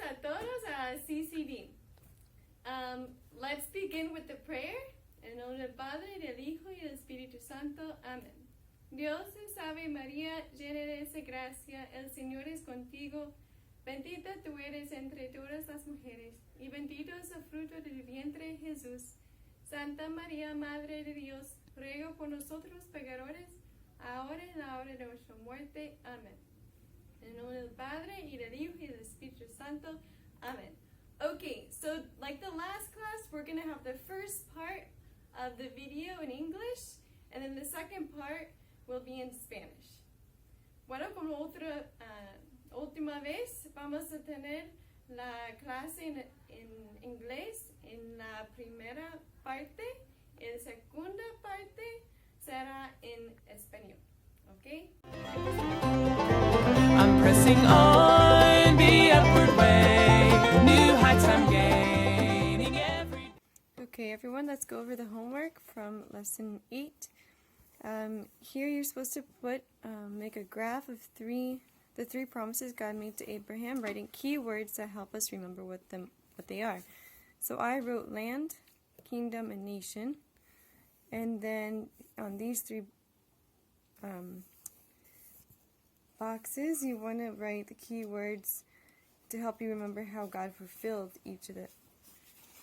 a todos a CCD. Let's begin with the prayer. En nombre del Padre, del Hijo y del Espíritu Santo. Amén. Dios te salve María, llena eres de gracia, el Señor es contigo. Bendita tú eres entre todas las mujeres, y bendito es el fruto de tu vientre, Jesús. Santa María, Madre de Dios, ruega por nosotros pecadores, ahora y en la hora de nuestra muerte. Amén. En nombre del Padre, y del Hijo, y del Espíritu Santo. Amen. Okay, so like the last class, we're going to have the first part of the video in English, and then the second part will be in Spanish. Bueno, como otra última vez, vamos a tener la clase en inglés en la primera parte, y la segunda parte será en español. Okay? I'm pressing on the upward way, new heights I'm gaining every. Okay, everyone, let's go over the homework from lesson 8. Here you're supposed to make a graph of the three promises God made to Abraham, writing keywords that help us remember what they are. So I wrote land, kingdom, and nation. And then on these three boxes, you want to write the keywords to help you remember how God fulfilled each of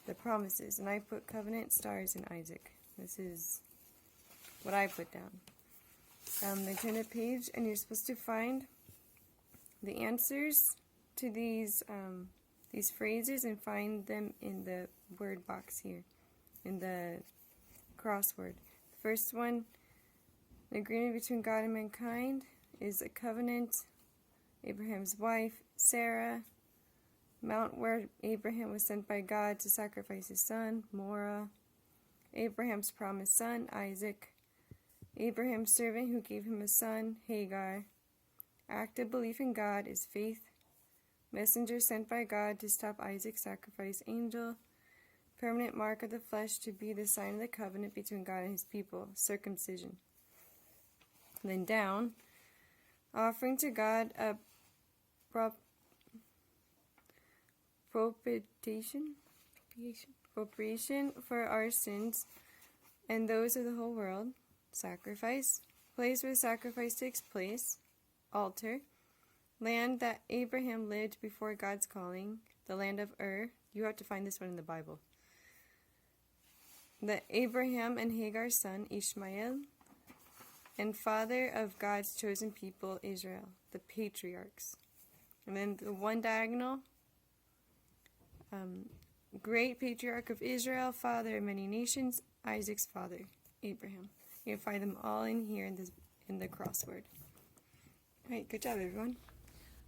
the promises. And I put covenant, stars, and Isaac. This is what I put down. Then turn the page, and you're supposed to find the answers to these phrases and find them in the word box here, in the crossword. The first one, the agreement between God and mankind, is a covenant. Abraham's wife, Sarah. Mount where Abraham was sent by God to sacrifice his son, Moriah. Abraham's promised son, Isaac. Abraham's servant who gave him a son, Hagar. Active belief in God is faith. Messenger sent by God to stop Isaac's sacrifice, angel. Permanent mark of the flesh to be the sign of the covenant between God and his people, circumcision. And then down, offering to God a propitiation for our sins and those of the whole world, sacrifice, place where the sacrifice takes place, altar, land that Abraham lived before God's calling, the land of Ur. You have to find this one in the Bible. The Abraham and Hagar's son, Ishmael, and father of God's chosen people, Israel, the patriarchs. And then the one diagonal, great patriarch of Israel, father of many nations, Isaac's father, Abraham. You can find them all in here in the crossword. All right, good job, everyone.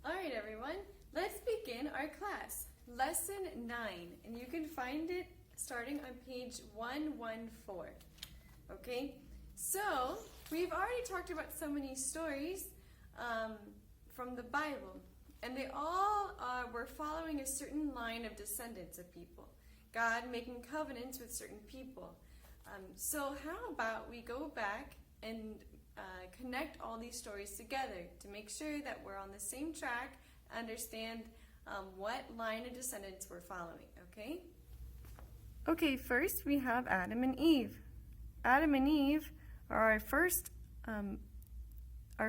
All right, everyone, let's begin our class. Lesson 9, and you can find it starting on page 114. Okay, so we've already talked about so many stories from the Bible, and they all were following a certain line of descendants of people. God making covenants with certain people. So how about we go back and connect all these stories together to make sure that we're on the same track, understand what line of descendants we're following, okay? Okay, first we have Adam and Eve. Adam and Eve are our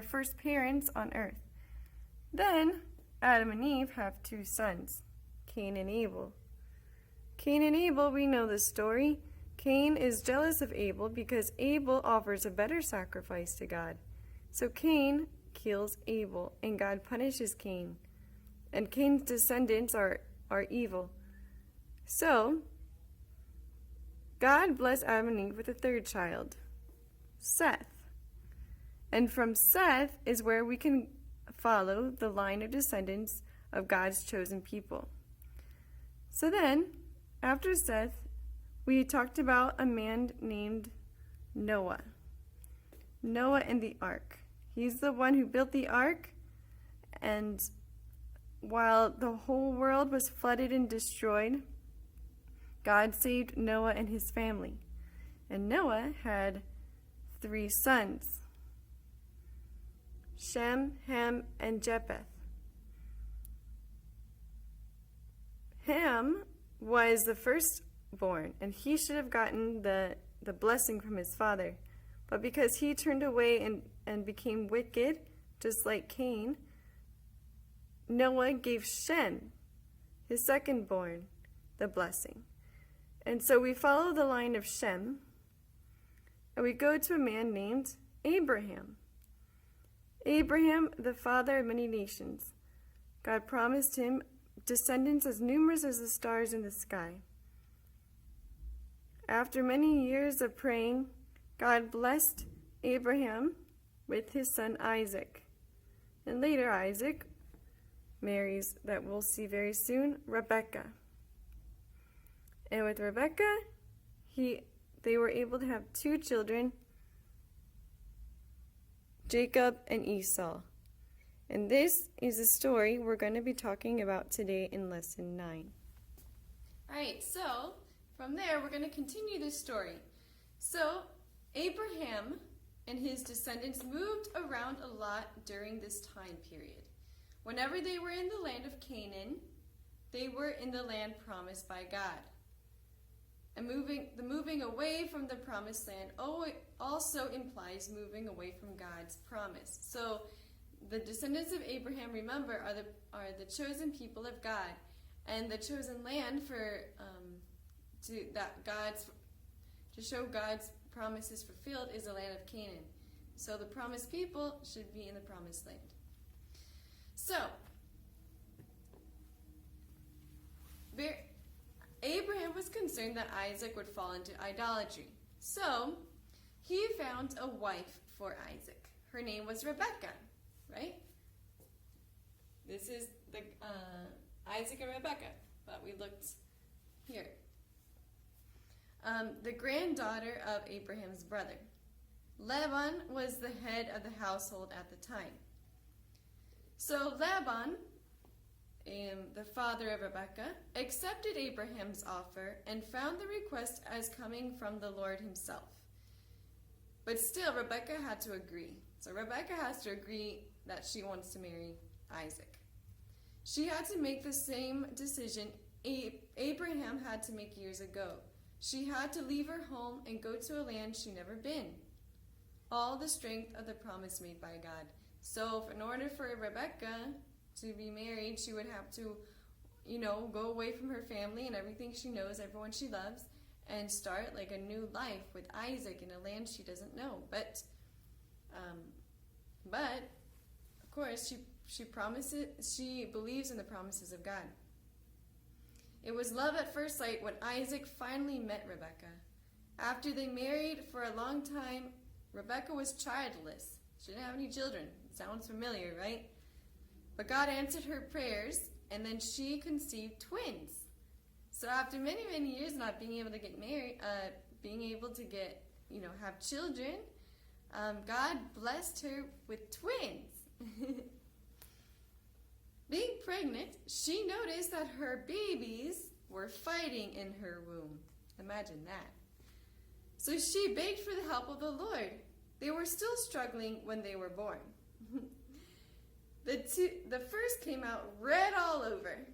first parents on earth. Then Adam and Eve have two sons, Cain and Abel. Cain and Abel, we know the story. Cain is jealous of Abel because Abel offers a better sacrifice to God. So Cain kills Abel, and God punishes Cain. And Cain's descendants are evil. So God blessed Adam and Eve with a third child, Seth. And from Seth is where we can follow the line of descendants of God's chosen people. So then, after Seth, we talked about a man named Noah. Noah and the ark. He's the one who built the ark, and while the whole world was flooded and destroyed, God saved Noah and his family. And Noah had 3 sons, Shem, Ham, and Japheth. Ham was the firstborn, and he should have gotten the blessing from his father. But because he turned away and became wicked, just like Cain, Noah gave Shem, his secondborn, the blessing. And so we follow the line of Shem, and we go to a man named Abraham. Abraham, the father of many nations. God promised him descendants as numerous as the stars in the sky. After many years of praying, God blessed Abraham with his son Isaac. And later Isaac marries, that we'll see very soon, Rebekah. And with Rebekah, they were able to have 2 children, Jacob and Esau. And this is the story we're going to be talking about today in Lesson 9. Alright, so from there we're going to continue this story. So Abraham and his descendants moved around a lot during this time period. Whenever they were in the land of Canaan, they were in the land promised by God. And the moving away from the promised land also implies moving away from God's promise. So the descendants of Abraham, remember, are the chosen people of God, and the chosen land to show God's promises fulfilled is the land of Canaan. So the promised people should be in the promised land. So Abraham was concerned that Isaac would fall into idolatry. So he found a wife for Isaac. Her name was Rebekah, right? This is the Isaac and Rebekah, but we looked here. The granddaughter of Abraham's brother. Laban was the head of the household at the time. So Laban, the father of Rebekah, accepted Abraham's offer and found the request as coming from the Lord himself. But still, Rebekah had to agree. So Rebekah has to agree that she wants to marry Isaac. She had to make the same decision Abraham had to make years ago. She had to leave her home and go to a land she'd never been. All the strength of the promise made by God. So in order for Rebekah to be married, she would have to, go away from her family and everything she knows, everyone she loves, and start like a new life with Isaac in a land she doesn't know. But of course, she believes in the promises of God. It was love at first sight when Isaac finally met Rebekah. After they married for a long time, Rebekah was childless. She didn't have any children. Sounds familiar, right? But God answered her prayers, and then she conceived twins. So after many, many years not being able to get married, have children, God blessed her with twins. Being pregnant, she noticed that her babies were fighting in her womb. Imagine that. So she begged for the help of the Lord. They were still struggling when they were born. The first came out red all over.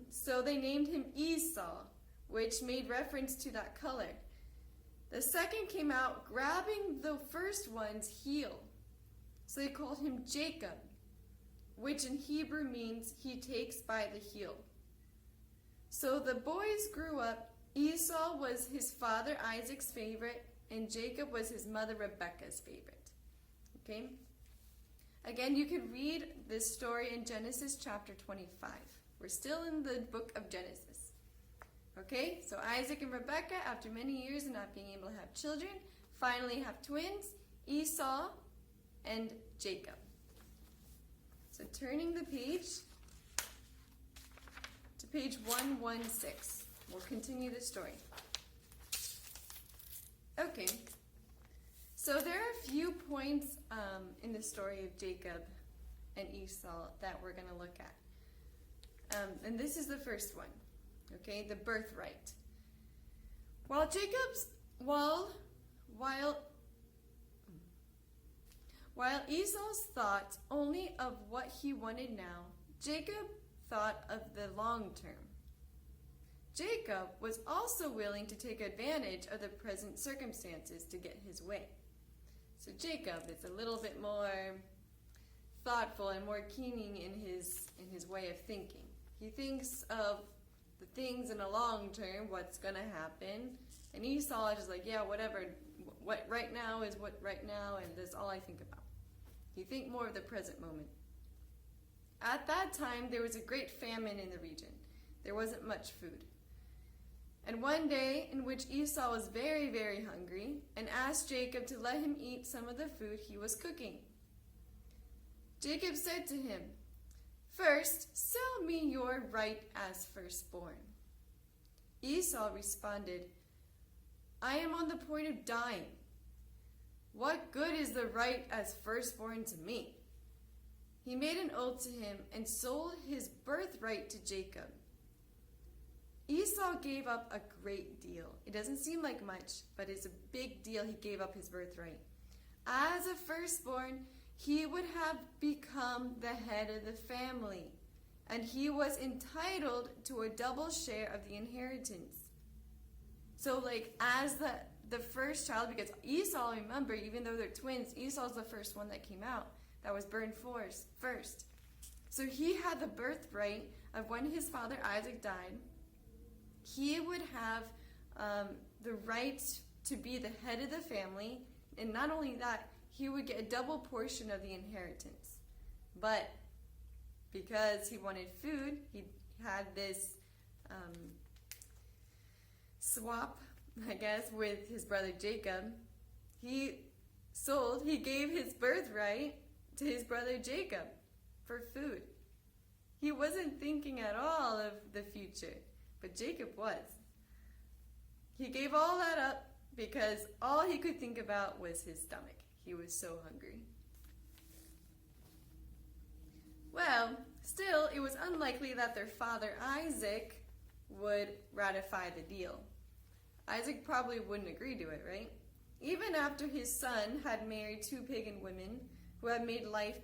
So they named him Esau, which made reference to that color. The second came out grabbing the first one's heel. So they called him Jacob, which in Hebrew means he takes by the heel. So the boys grew up. Esau was his father Isaac's favorite, and Jacob was his mother Rebekah's favorite. Okay? Again, you can read this story in Genesis chapter 25. We're still in the book of Genesis. Okay? So Isaac and Rebekah, after many years of not being able to have children, finally have twins, Esau and Jacob. So turning the page to page 116. We'll continue the story. Okay, so there are a few points in the story of Jacob and Esau that we're going to look at. And this is the first one, okay, the birthright. While Esau's thought only of what he wanted now, Jacob thought of the long term. Jacob was also willing to take advantage of the present circumstances to get his way. So Jacob is a little bit more thoughtful and more keening in his way of thinking. He thinks of the things in a long term, what's going to happen. And Esau is just like, yeah, whatever. What right now is what right now, and that's all I think about. You think more of the present moment. At that time, there was a great famine in the region. There wasn't much food. And one day in which Esau was very, very hungry and asked Jacob to let him eat some of the food he was cooking. Jacob said to him, "First, sell me your right as firstborn." Esau responded, "I am on the point of dying. What good is the right as firstborn to me?" He made an oath to him and sold his birthright to Jacob. Esau gave up a great deal. It doesn't seem like much, but it's a big deal. He gave up his birthright. As a firstborn, he would have become the head of the family, and he was entitled to a double share of the inheritance. So like as the first child, because Esau, remember, even though they're twins, Esau's the first one that came out, that was burned first. So he had the birthright of when his father Isaac died. He would have the right to be the head of the family, and not only that, he would get a double portion of the inheritance. But because he wanted food, he had this swap, I guess, with his brother Jacob. He gave his birthright to his brother Jacob for food. He wasn't thinking at all of the future, but Jacob was. He gave all that up because all he could think about was his stomach. He was so hungry. Well, still, it was unlikely that their father Isaac would ratify the deal. Isaac probably wouldn't agree to it, right? Even after his son had married two pagan women who had made life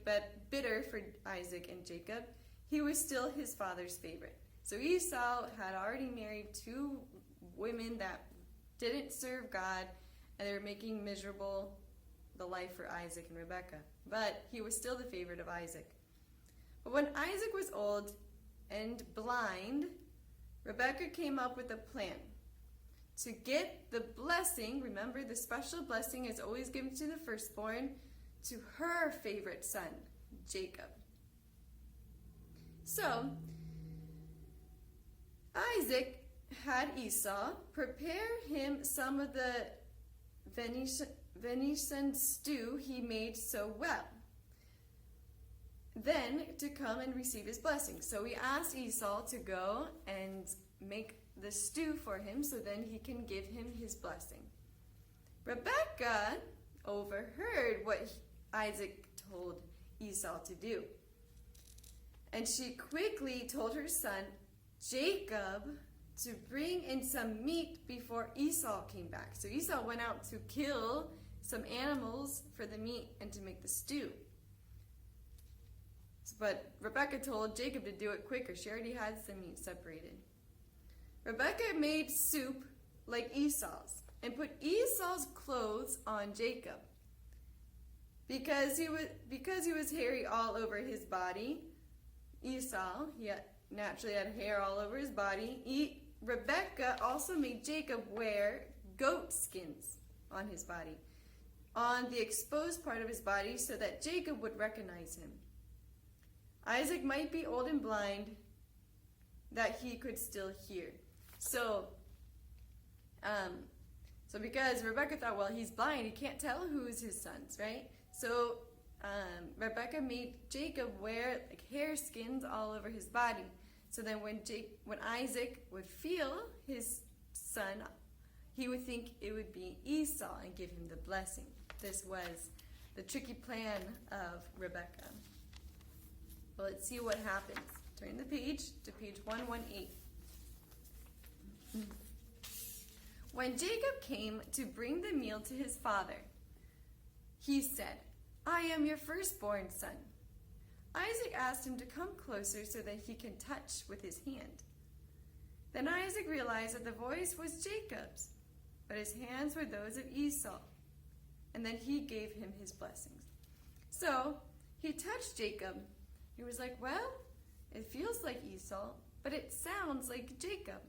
bitter for Isaac and Jacob, he was still his father's favorite. So Esau had already married two women that didn't serve God, and they were making miserable the life for Isaac and Rebekah. But he was still the favorite of Isaac. But when Isaac was old and blind, Rebekah came up with a plan to get the blessing. Remember, the special blessing is always given to the firstborn, to her favorite son, Jacob. So, Isaac had Esau prepare him some of the venison stew he made so well, then to come and receive his blessing. So he asked Esau to go and make the stew for him so then he can give him his blessing. Rebekah overheard what Isaac told Esau to do, and she quickly told her son Jacob to bring in some meat before Esau came back. So Esau went out to kill some animals for the meat and to make the stew. But Rebekah told Jacob to do it quicker. She already had some meat separated. Rebekah made soup like Esau's and put Esau's clothes on Jacob. Because he was hairy all over his body, Esau, he naturally had hair all over his body. Rebekah also made Jacob wear goat skins on his body, on the exposed part of his body, so that Jacob would recognize him. Isaac might be old and blind, that he could still hear. So because Rebekah thought, well, he's blind, he can't tell who's his sons, right? So Rebekah made Jacob wear like hair skins all over his body. So then when Isaac would feel his son, he would think it would be Esau and give him the blessing. This was the tricky plan of Rebekah. Well, let's see what happens. Turn the page to page 118. When Jacob came to bring the meal to his father, he said, "I am your firstborn son." Isaac asked him to come closer so that he can touch with his hand. Then Isaac realized that the voice was Jacob's, but his hands were those of Esau. And then he gave him his blessings. So he touched Jacob. He was like, well, it feels like Esau, but it sounds like Jacob.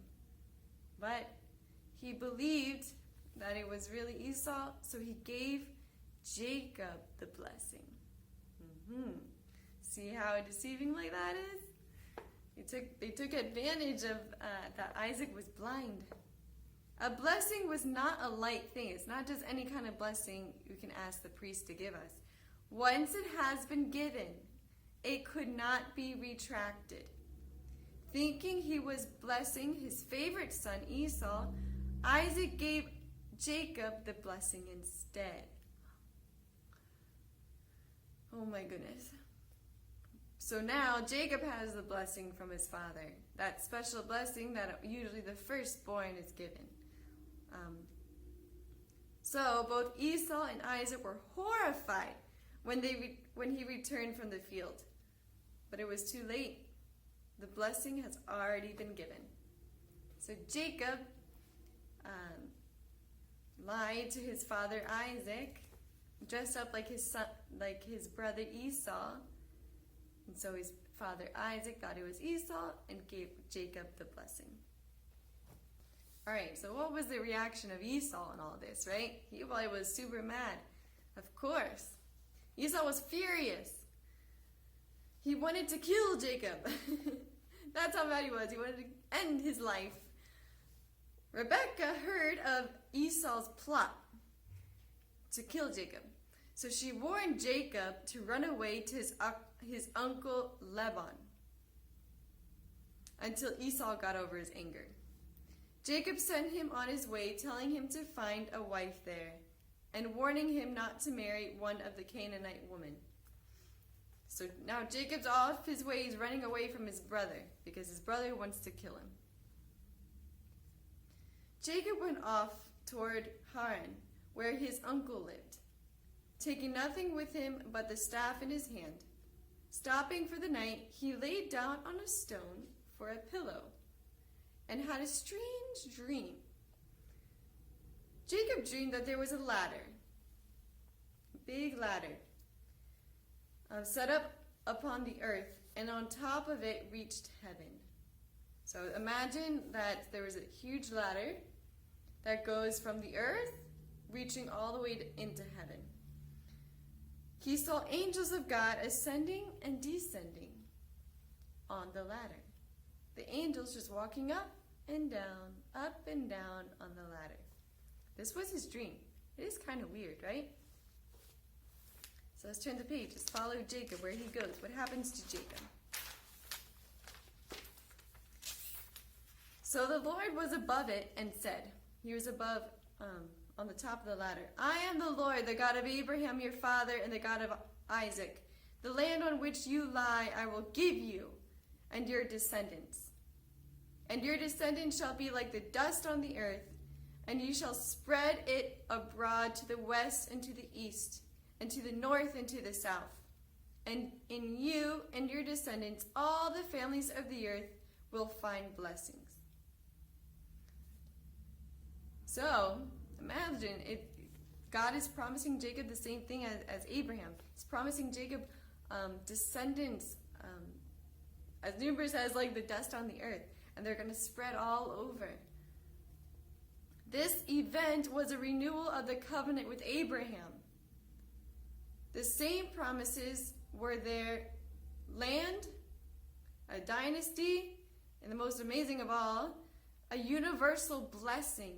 But he believed that it was really Esau, so he gave Jacob the blessing. See how deceiving like that is? They took advantage of that Isaac was blind. A blessing was not a light thing. It's not just any kind of blessing you can ask the priest to give us. Once it has been given, it could not be retracted. Thinking he was blessing his favorite son Esau, Isaac gave Jacob the blessing instead. Oh my goodness. So now Jacob has the blessing from his father. That special blessing that usually the firstborn is given. So both Esau and Isaac were horrified when he returned from the field. But it was too late. The blessing has already been given. So Jacob lied to his father Isaac, dressed up like his brother Esau. And so his father Isaac thought it was Esau and gave Jacob the blessing. Alright, so what was the reaction of Esau in all this, right? He probably was super mad. Of course. Esau was furious. He wanted to kill Jacob. That's how mad he was. He wanted to end his life. Rebekah heard of Esau's plot to kill Jacob. So she warned Jacob to run away to his uncle Laban until Esau got over his anger. Jacob sent him on his way, telling him to find a wife there and warning him not to marry one of the Canaanite women. So now Jacob's off his way. He's running away from his brother because his brother wants to kill him. Jacob went off toward Haran, where his uncle lived, taking nothing with him but the staff in his hand. Stopping for the night, he laid down on a stone for a pillow and had a strange dream. Jacob dreamed that there was a ladder, a big ladder, set up upon the earth, and on top of it reached heaven. So imagine that there was a huge ladder that goes from the earth, reaching all the way into heaven. He saw angels of God ascending and descending on the ladder. The angels just walking up and down on the ladder. This was his dream. It is kind of weird, right? So let's turn the page. Let's follow Jacob, where he goes. What happens to Jacob? So the Lord was above it and said, he was above, on the top of the ladder, I am the Lord, the God of Abraham, your father, and the God of Isaac. The land on which you lie I will give you and your descendants. And your descendants shall be like the dust on the earth, and you shall spread it abroad to the west and to the east, and to the north and to the south. And in you and your descendants all the families of the earth will find blessings. So, imagine, God is promising Jacob the same thing as Abraham. He's promising Jacob descendants as numerous as like the dust on the earth. And they're going to spread all over. This event was a renewal of the covenant with Abraham. The same promises were their land, a dynasty, and the most amazing of all, a universal blessing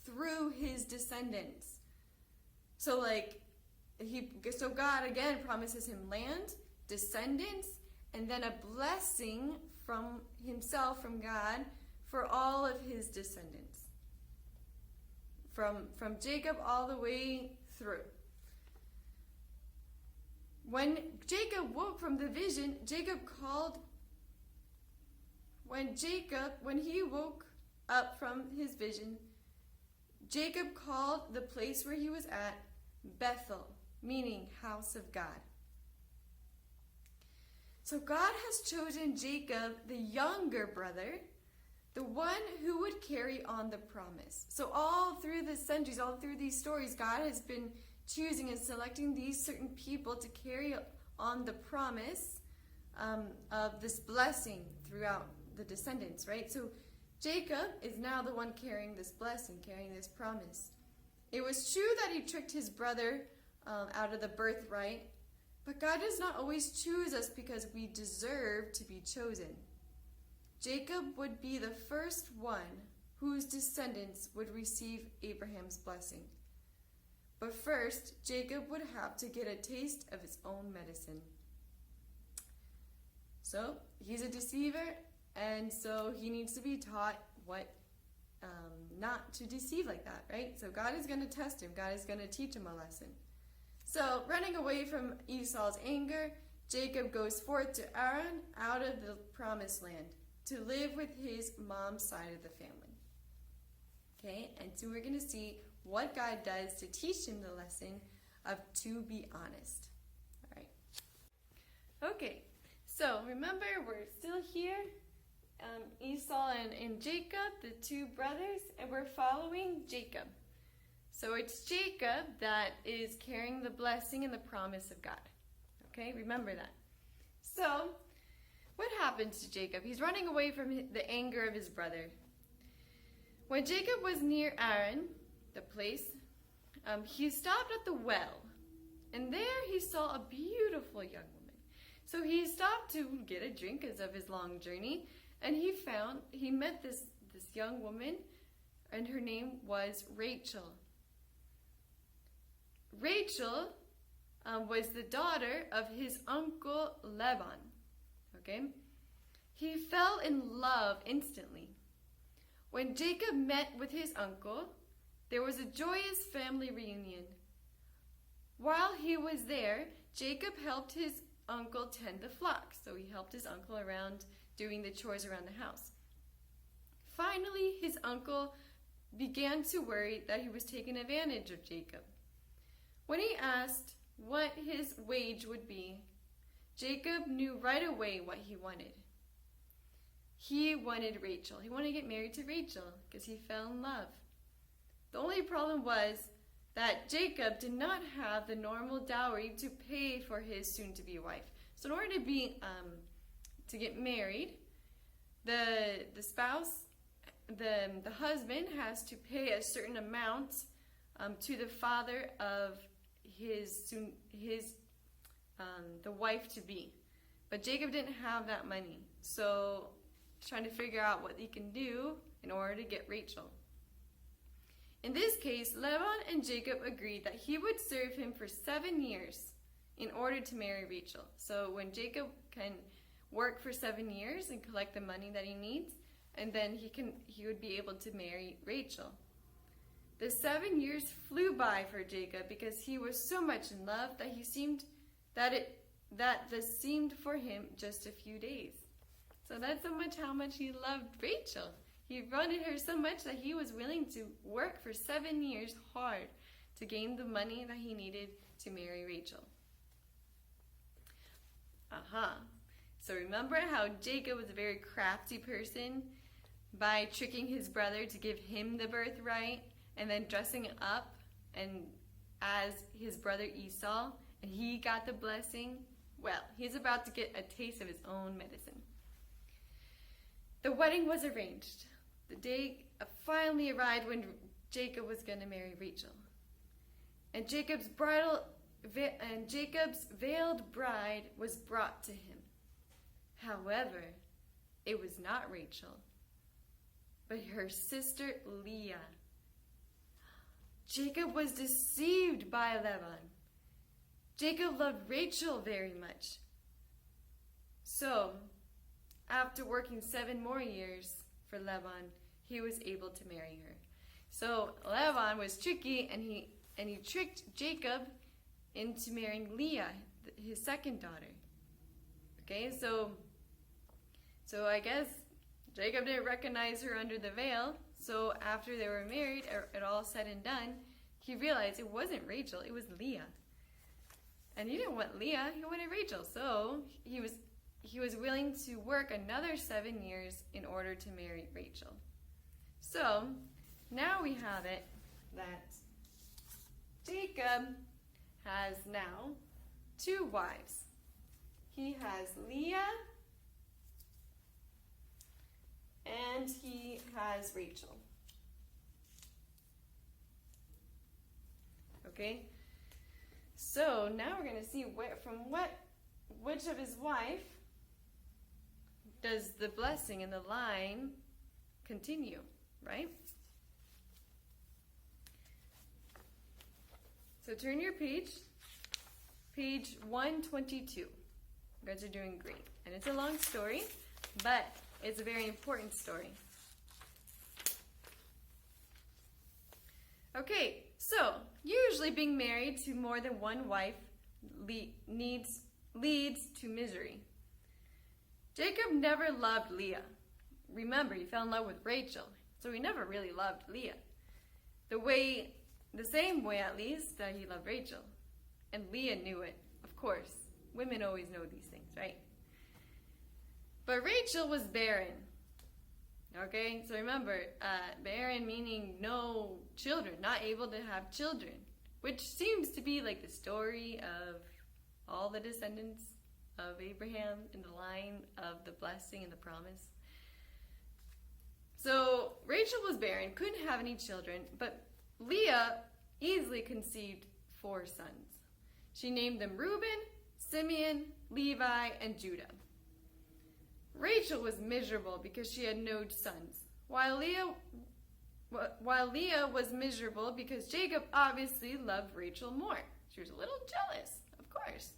through his descendants. So God again promises him land, descendants, and then a blessing from himself, from God, for all of his descendants. From Jacob all the way through. When Jacob woke from the vision, when he woke up from his vision, Jacob called the place where he was at Bethel, meaning house of God. So God has chosen Jacob, the younger brother, the one who would carry on the promise. So all through the centuries, all through these stories, God has been choosing and selecting these certain people to carry on the promise of this blessing throughout the descendants, right? So Jacob is now the one carrying this blessing, carrying this promise. It was true that he tricked his brother out of the birthright, but God does not always choose us because we deserve to be chosen. Jacob would be the first one whose descendants would receive Abraham's blessing. But first, Jacob would have to get a taste of his own medicine. So, he's a deceiver, and so he needs to be taught what not to deceive like that, right? So God is going to test him. God is going to teach him a lesson. So, running away from Esau's anger, Jacob goes forth to Haran out of the promised land to live with his mom's side of the family. Okay, and so we're going to see what God does to teach him the lesson of to be honest. All right. Okay, so remember we're still here. Esau and Jacob, the two brothers, and we're following Jacob. So it's Jacob that is carrying the blessing and the promise of God. Okay, remember that. So, what happens to Jacob? He's running away from the anger of his brother. When Jacob was near Haran, the place, he stopped at the well, and there he saw a beautiful young woman. So he stopped to get a drink because of his long journey, and he met this young woman, and her name was Rachel. Rachel was the daughter of his uncle Laban. Okay? He fell in love instantly. When Jacob met with his uncle, there was a joyous family reunion. While he was there, Jacob helped his uncle tend the flock. So he helped his uncle around doing the chores around the house. Finally, his uncle began to worry that he was taking advantage of Jacob. When he asked what his wage would be, Jacob knew right away what he wanted. He wanted Rachel. He wanted to get married to Rachel because he fell in love. The only problem was that Jacob did not have the normal dowry to pay for his soon-to-be wife. So in order to get married, the spouse, the husband has to pay a certain amount to the father of the wife to be. But Jacob didn't have that money, so he's trying to figure out what he can do in order to get Rachel. In this case, Laban and Jacob agreed that he would serve him for 7 years in order to marry Rachel. So when Jacob can work for 7 years and collect the money that he needs, and then he would be able to marry Rachel. The 7 years flew by for Jacob because he was so much in love that this seemed for him just a few days. So that's how much he loved Rachel. He wanted her so much that he was willing to work for 7 years hard to gain the money that he needed to marry Rachel. So remember how Jacob was a very crafty person by tricking his brother to give him the birthright and then dressing up and as his brother Esau, and he got the blessing? Well, he's about to get a taste of his own medicine. The wedding was arranged. The day finally arrived when Jacob was going to marry Rachel. And Jacob's veiled bride was brought to him. However, it was not Rachel, but her sister Leah. Jacob was deceived by Laban. Jacob loved Rachel very much. So, after working 7 more years for Laban, he was able to marry her. So Laban was tricky, and he tricked Jacob into marrying Leah, his second daughter. Okay, so I guess Jacob didn't recognize her under the veil. So after they were married, it all said and done, he realized it wasn't Rachel, it was Leah. And he didn't want Leah, he wanted Rachel. So he was he was willing to work another 7 years in order to marry Rachel. So now we have it that Jacob has now 2 wives. He has Leah and he has Rachel. Okay? So now we're going to see which of his wife does the blessing in the line continue, right? So turn your page 122. You guys are doing great. And it's a long story, but it's a very important story. Okay, so usually being married to more than one wife leads to misery. Jacob never loved Leah. Remember, he fell in love with Rachel, so he never really loved Leah. The same way at least that he loved Rachel. And Leah knew it, of course. Women always know these things, right? But Rachel was barren. Okay, so remember, barren meaning no children, not able to have children, which seems to be like the story of all the descendants of Abraham in the line of the blessing and the promise. So Rachel was barren, couldn't have any children, but Leah easily conceived 4 sons. She named them Reuben, Simeon, Levi, and Judah. Rachel was miserable because she had no sons, while Leah was miserable because Jacob obviously loved Rachel more. She was a little jealous, of course.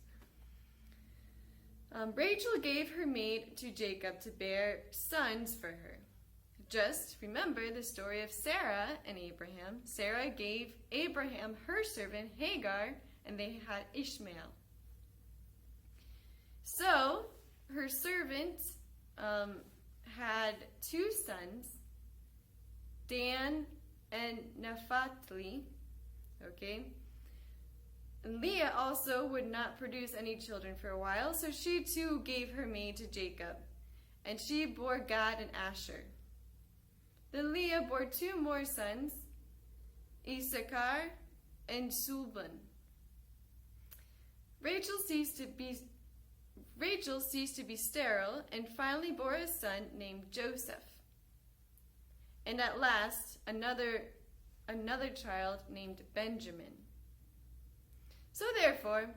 Rachel gave her maid to Jacob to bear sons for her. Just remember the story of Sarah and Abraham. Sarah gave Abraham her servant Hagar, and they had Ishmael. So her servant had 2 sons, Dan and Naphtali. Okay. And Leah also would not produce any children for a while, so she too gave her maid to Jacob, and she bore Gad and Asher. Then Leah bore 2 more sons, Issachar and Zebulun. Rachel ceased to be sterile and finally bore a son named Joseph. And at last, another child named Benjamin. So therefore,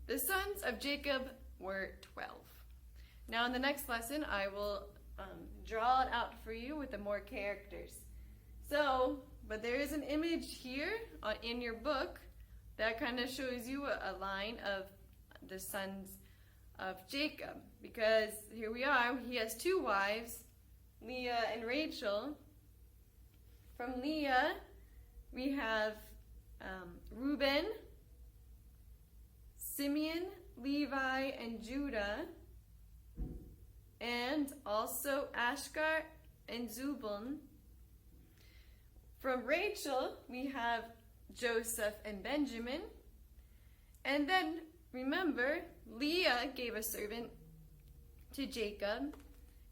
the sons of Jacob were 12. Now in the next lesson, I will draw it out for you with the more characters. So, but there is an image here in your book that kind of shows you a line of the sons of Jacob. Because here we are, he has 2 wives, Leah and Rachel. From Leah, we have Reuben, Simeon, Levi, and Judah, and also Ashgar and Zebulun. From Rachel, we have Joseph and Benjamin. And then, remember, Leah gave a servant to Jacob,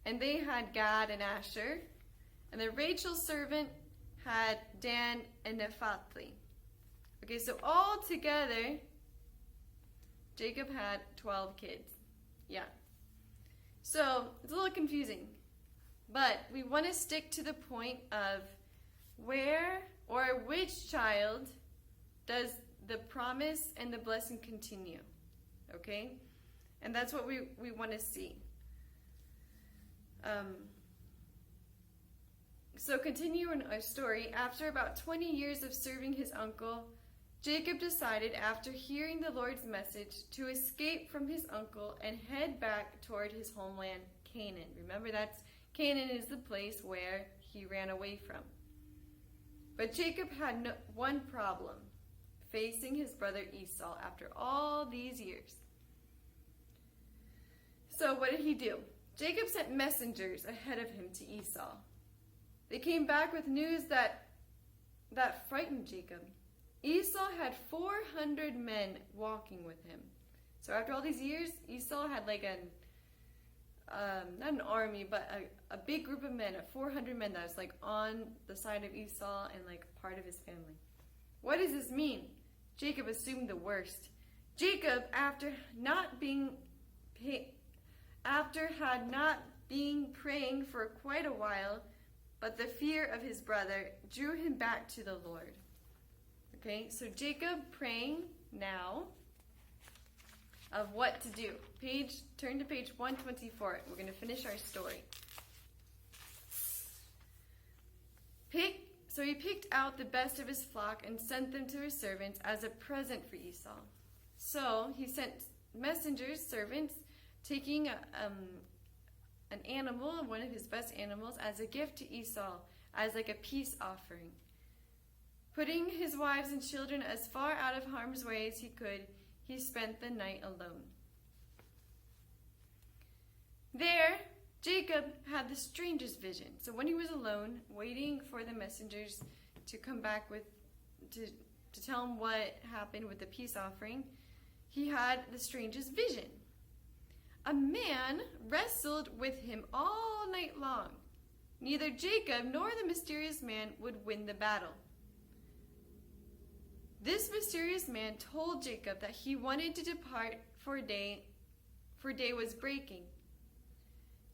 and they had Gad and Asher. And then Rachel's servant had Dan and Naphtali. Okay, so all together, Jacob had 12 kids. Yeah. So, it's a little confusing. But we want to stick to the point of where or which child does the promise and the blessing continue. Okay? And that's what we want to see. So continue in our story. After about 20 years of serving his uncle, Jacob decided, after hearing the Lord's message, to escape from his uncle and head back toward his homeland, Canaan. Remember, Canaan is the place where he ran away from. But Jacob had one problem, facing his brother Esau after all these years. So what did he do? Jacob sent messengers ahead of him to Esau. They came back with news that frightened Jacob. Esau had 400 men walking with him. So after all these years, Esau had like not an army, but a big group of men, 400 men that was like on the side of Esau and like part of his family. What does this mean? Jacob assumed the worst. Jacob, after had not been praying for quite a while, but the fear of his brother drew him back to the Lord. Okay, so Jacob praying now of what to do. Turn to page 124. We're going to finish our story. So he picked out the best of his flock and sent them to his servants as a present for Esau. So he sent messengers, servants, taking an animal, one of his best animals, as a gift to Esau, as like a peace offering. Putting his wives and children as far out of harm's way as he could, he spent the night alone. There, Jacob had the strangest vision. So when he was alone, waiting for the messengers to come back to tell him what happened with the peace offering, he had the strangest vision. A man wrestled with him all night long. Neither Jacob nor the mysterious man would win the battle. This mysterious man told Jacob that he wanted to depart for day was breaking.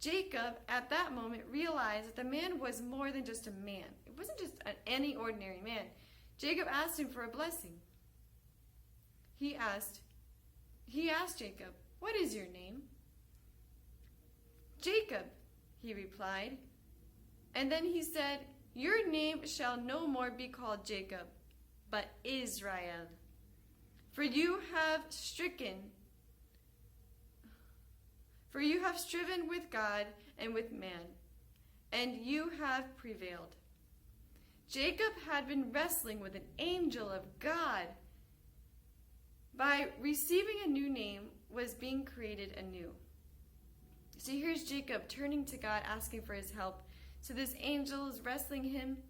Jacob, at that moment, realized that the man was more than just a man. It wasn't just any ordinary man. Jacob asked him for a blessing. He asked Jacob, "What is your name?" "Jacob," he replied. And then he said, "Your name shall no more be called Jacob, but Israel. For you have striven with God and with man, and you have prevailed." Jacob had been wrestling with an angel of God. By receiving a new name was being created anew. So here's Jacob turning to God, asking for his help. So this angel is wrestling him,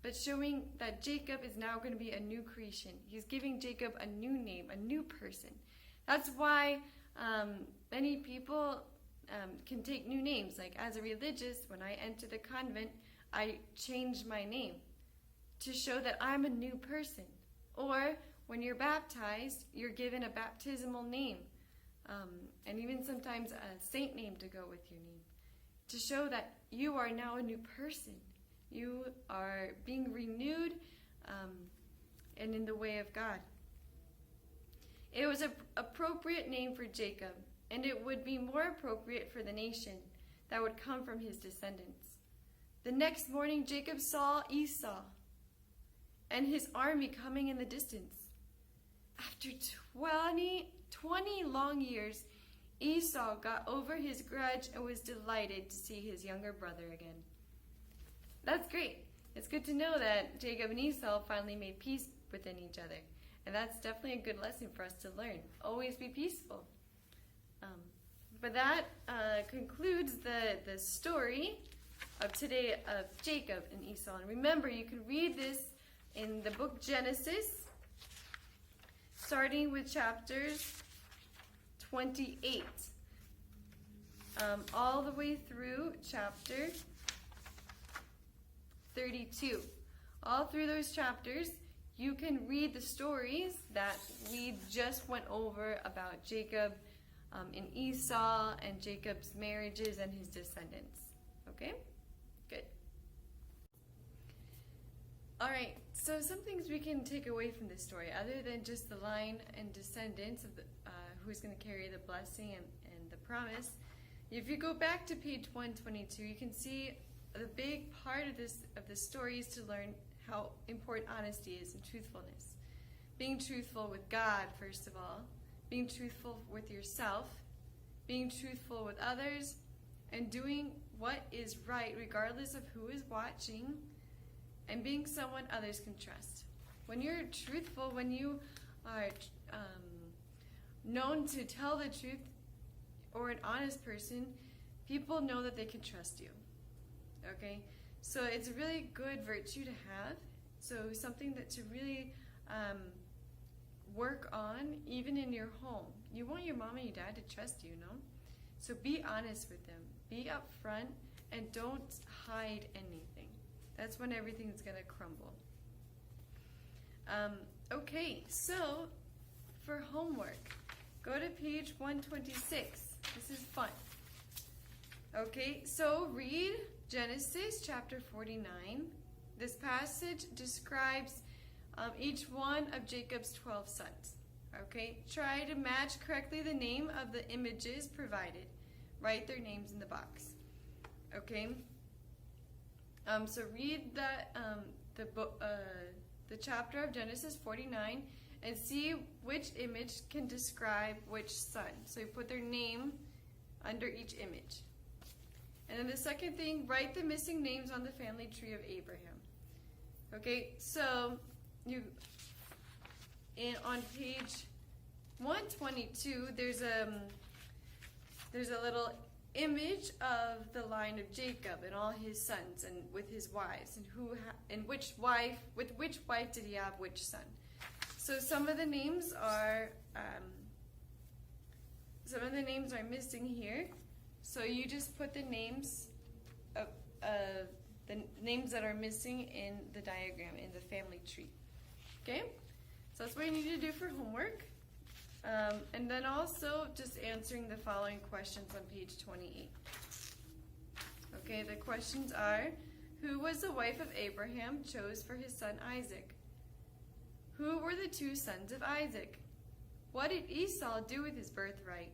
but showing that Jacob is now going to be a new creation. He's giving Jacob a new name, a new person. That's why many people can take new names. Like as a religious, when I entered the convent, I changed my name to show that I'm a new person. Or when you're baptized, you're given a baptismal name. And even sometimes a saint name to go with your name. To show that you are now a new person. You are being renewed and in the way of God. It was an appropriate name for Jacob, and it would be more appropriate for the nation that would come from his descendants. The next morning, Jacob saw Esau and his army coming in the distance. After 20 long years, Esau got over his grudge and was delighted to see his younger brother again. That's great. It's good to know that Jacob and Esau finally made peace within each other. And that's definitely a good lesson for us to learn. Always be peaceful. But that concludes the story of today of Jacob and Esau. And remember, you can read this in the book Genesis, starting with chapters 28, all the way through chapter 32. All through those chapters, you can read the stories that we just went over about Jacob and Esau and Jacob's marriages and his descendants. Okay? Good. All right, so some things we can take away from this story, other than just the line and descendants of who's going to carry the blessing and the promise. If you go back to page 122, you can see the big part of this story is to learn how important honesty is and truthfulness. Being truthful with God, first of all, being truthful with yourself, being truthful with others, and doing what is right regardless of who is watching, and being someone others can trust. When you're truthful, when you are known to tell the truth, or an honest person, people know that they can trust you. Okay? So it's a really good virtue to have. So something that to really work on, even in your home. You want your mom and your dad to trust you, no? So be honest with them. Be upfront and don't hide anything. That's when everything's going to crumble. Okay, so for homework, go to page 126. This is fun. Okay, so read Genesis chapter 49. This passage describes each one of Jacob's 12 sons. Okay, try to match correctly the name of the images provided. Write their names in the box. Okay. So read the chapter of Genesis 49 and see which image can describe which son. So you put their name under each image. And then the second thing, write the missing names on the family tree of Abraham. Okay, so on page 122, there's a little image of the line of Jacob and all his sons and with his wives and with which wife did he have which son. So some of the names are missing here. So you just put the names of the names that are missing in the diagram in the family tree. Okay, so that's what you need to do for homework. And then also just answering the following questions on page 28. Okay, the questions are, who was the wife of Abraham chose for his son Isaac? Who were the two sons of Isaac? What did Esau do with his birthright?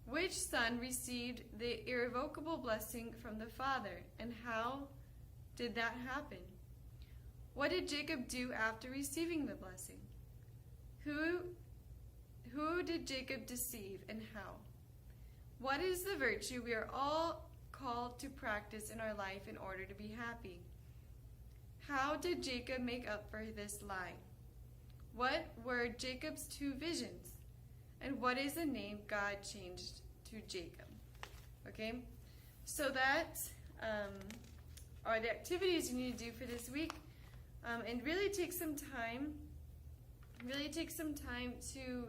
Which son received the irrevocable blessing from the father, and how did that happen? What did Jacob do after receiving the blessing? Who did Jacob deceive and how? What is the virtue we are all called to practice in our life in order to be happy? How did Jacob make up for this lie? What were Jacob's two visions? And what is the name God changed to Jacob? Okay, so that are the activities you need to do for this week. And really take some time to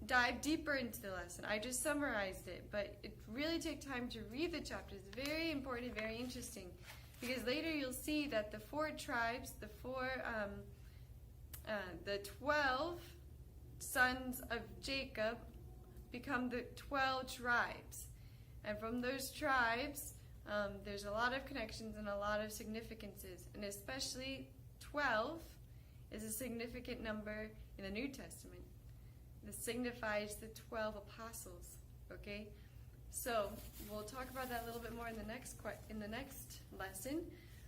dive deeper into the lesson. I just summarized it, but it really take time to read the chapter. It's very important, very interesting, because later you'll see that the 4 tribes, the 12 sons of Jacob become the 12 tribes. And from those tribes, there's a lot of connections and a lot of significances, and especially 12 is a significant number in the New Testament. This signifies the 12 apostles. Okay, so we'll talk about that a little bit more in the next lesson.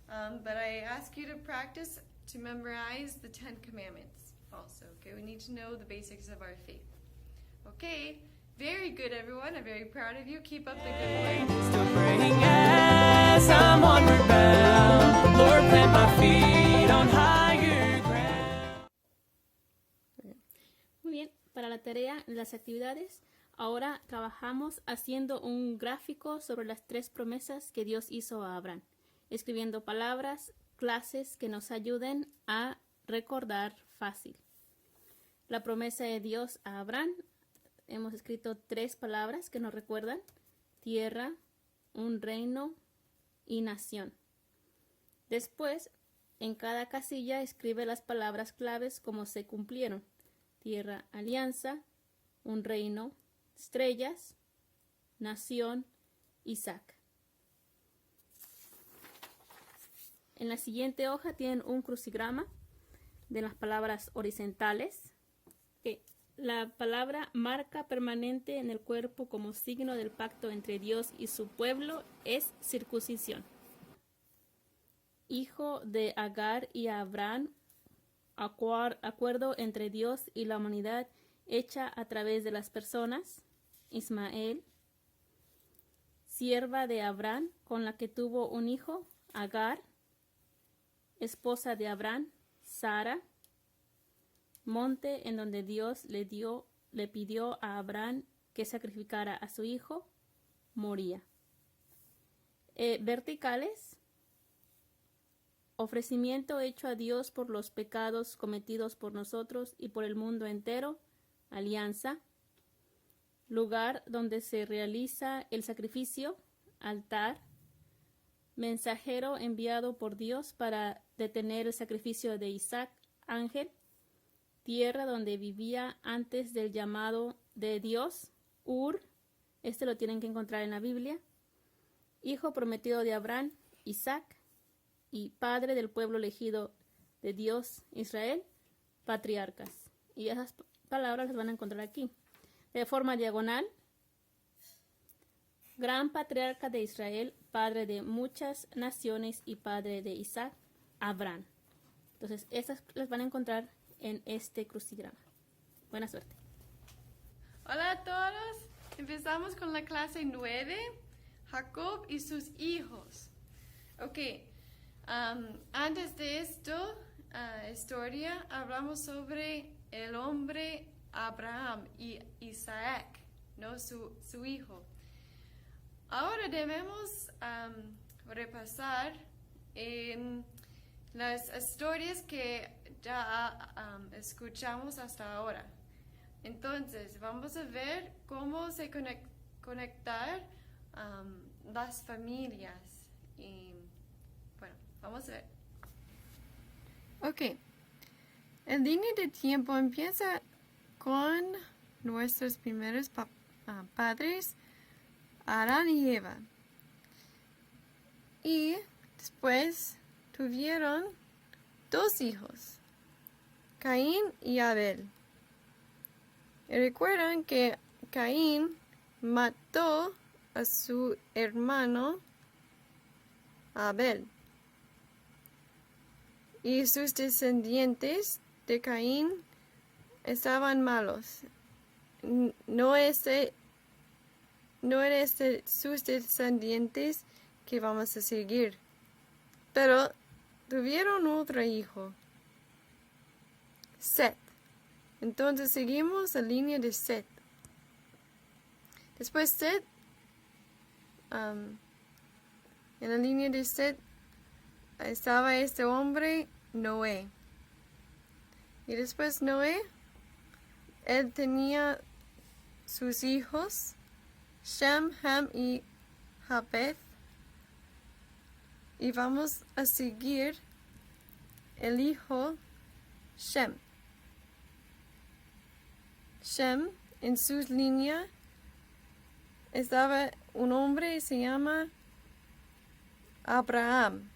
But I ask you to practice to memorize the 10 Commandments also. Okay, we need to know the basics of our faith. Okay, very good, everyone. I'm very proud of you. Keep up the good work. Still praying as I'm onward bound. Lord, plant my feet on higher ground. Muy bien, para la tarea, las actividades, ahora trabajamos haciendo un gráfico sobre las 3 promesas que Dios hizo a Abraham, escribiendo palabras, clases que nos ayuden a recordar fácil. La promesa de Dios a Abraham, hemos escrito 3 palabras que nos recuerdan: tierra, un reino y nación. Después, en cada casilla escribe las palabras claves como se cumplieron: tierra, alianza; un reino, estrellas; nación, Isaac. En la siguiente hoja tienen un crucigrama de las palabras horizontales. La palabra marca permanente en el cuerpo como signo del pacto entre Dios y su pueblo es circuncisión. Hijo de Agar y Abraham, acuerdo entre Dios y la humanidad hecha a través de las personas, Ismael. Sierva de Abraham, con la que tuvo un hijo, Agar. Esposa de Abraham, Sara. Monte en donde Dios le pidió a Abraham que sacrificara a su hijo, Moría. Verticales: ofrecimiento hecho a Dios por los pecados cometidos por nosotros y por el mundo entero, alianza. lugar donde se realiza el sacrificio, altar, mensajero enviado por Dios para detener el sacrificio de Isaac, ángel, tierra donde vivía antes del llamado de Dios, Ur, este lo tienen que encontrar en la Biblia, hijo prometido de Abraham, Isaac, y padre del pueblo elegido de Dios, Israel, patriarcas. Y esas palabras las van a encontrar aquí. De forma diagonal, gran patriarca de Israel, padre de muchas naciones y padre de Isaac, Abraham. Entonces, estas las van a encontrar en este crucigrama. Buena suerte. Hola a todos. Empezamos con la clase 9, Jacob y sus hijos. Ok, antes de esto, historia, hablamos sobre el hombre Abraham y Isaac, ¿no? Su hijo. Ahora debemos repasar las historias que ya escuchamos hasta ahora. Entonces, vamos a ver cómo se conectar las familias. Y bueno, vamos a ver. Ok. El línea de tiempo empieza con nuestros primeros padres, Adán y Eva. Y después tuvieron 2 hijos, Caín y Abel. Y recuerdan que Caín mató a su hermano Abel. Y sus descendientes de Caín estaban malos. No eran sus descendientes que vamos a seguir. Pero tuvieron otro hijo, Set. Entonces seguimos la línea de Set. Después Set, en la línea de Set estaba este hombre, Noé. Y después Noé, él tenía sus hijos, Shem, Ham y Japeth. Y vamos a seguir el hijo Shem. Shem, en su línea, estaba un hombre que se llama Abraham.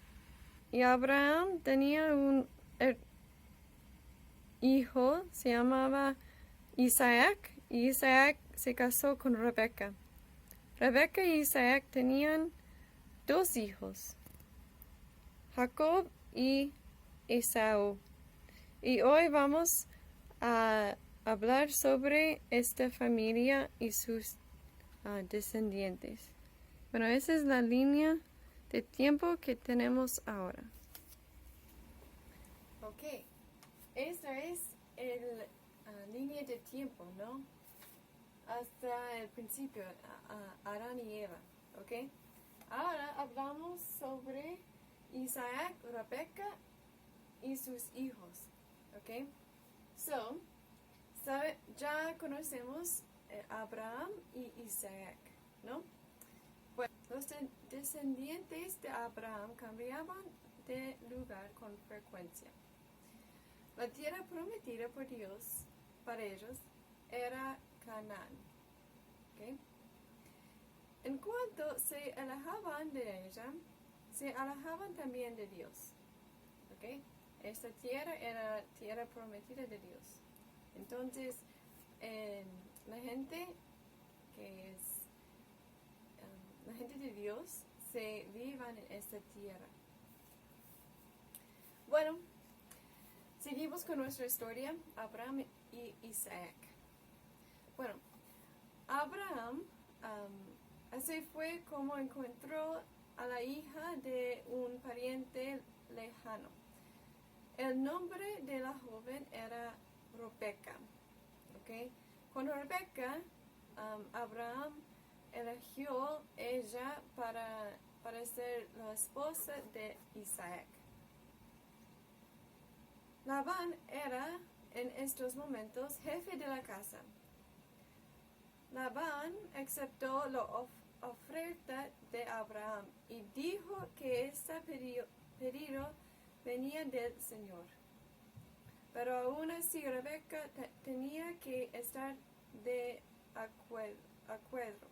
Y Abraham tenía un hijo, se llamaba Isaac. Y Isaac se casó con Rebeca. Rebeca y Isaac tenían 2 hijos, Jacob y Esaú. Y hoy vamos a hablar sobre esta familia y sus descendientes. Bueno, esa es la línea de tiempo que tenemos ahora. Ok, esta es la línea de tiempo, ¿no? Hasta el principio, Adán y Eva, ¿ok? Ahora hablamos sobre Isaac, Rebeca y sus hijos, ¿ok? Ya conocemos Abraham y Isaac, ¿no? Bueno, los descendientes de Abraham cambiaban de lugar con frecuencia. La tierra prometida por Dios para ellos era Canaán, ¿ok? En cuanto se alejaban de ella, se alejaban también de Dios, ¿ok? Esta tierra era tierra prometida de Dios. Entonces, la gente que es la gente de Dios se vivan en esta tierra. Bueno, seguimos con nuestra historia, Abraham y Isaac. Bueno, Abraham así fue como encontró a la hija de un pariente lejano. El nombre de la joven era Rebeca. ¿Okay? Con Rebeca, Abraham eligió ella para ser la esposa de Isaac. Labán era en estos momentos jefe de la casa. Labán aceptó la oferta de Abraham y dijo que este pedido venía del Señor. Pero aún así Rebeca tenía que estar de acuerdo.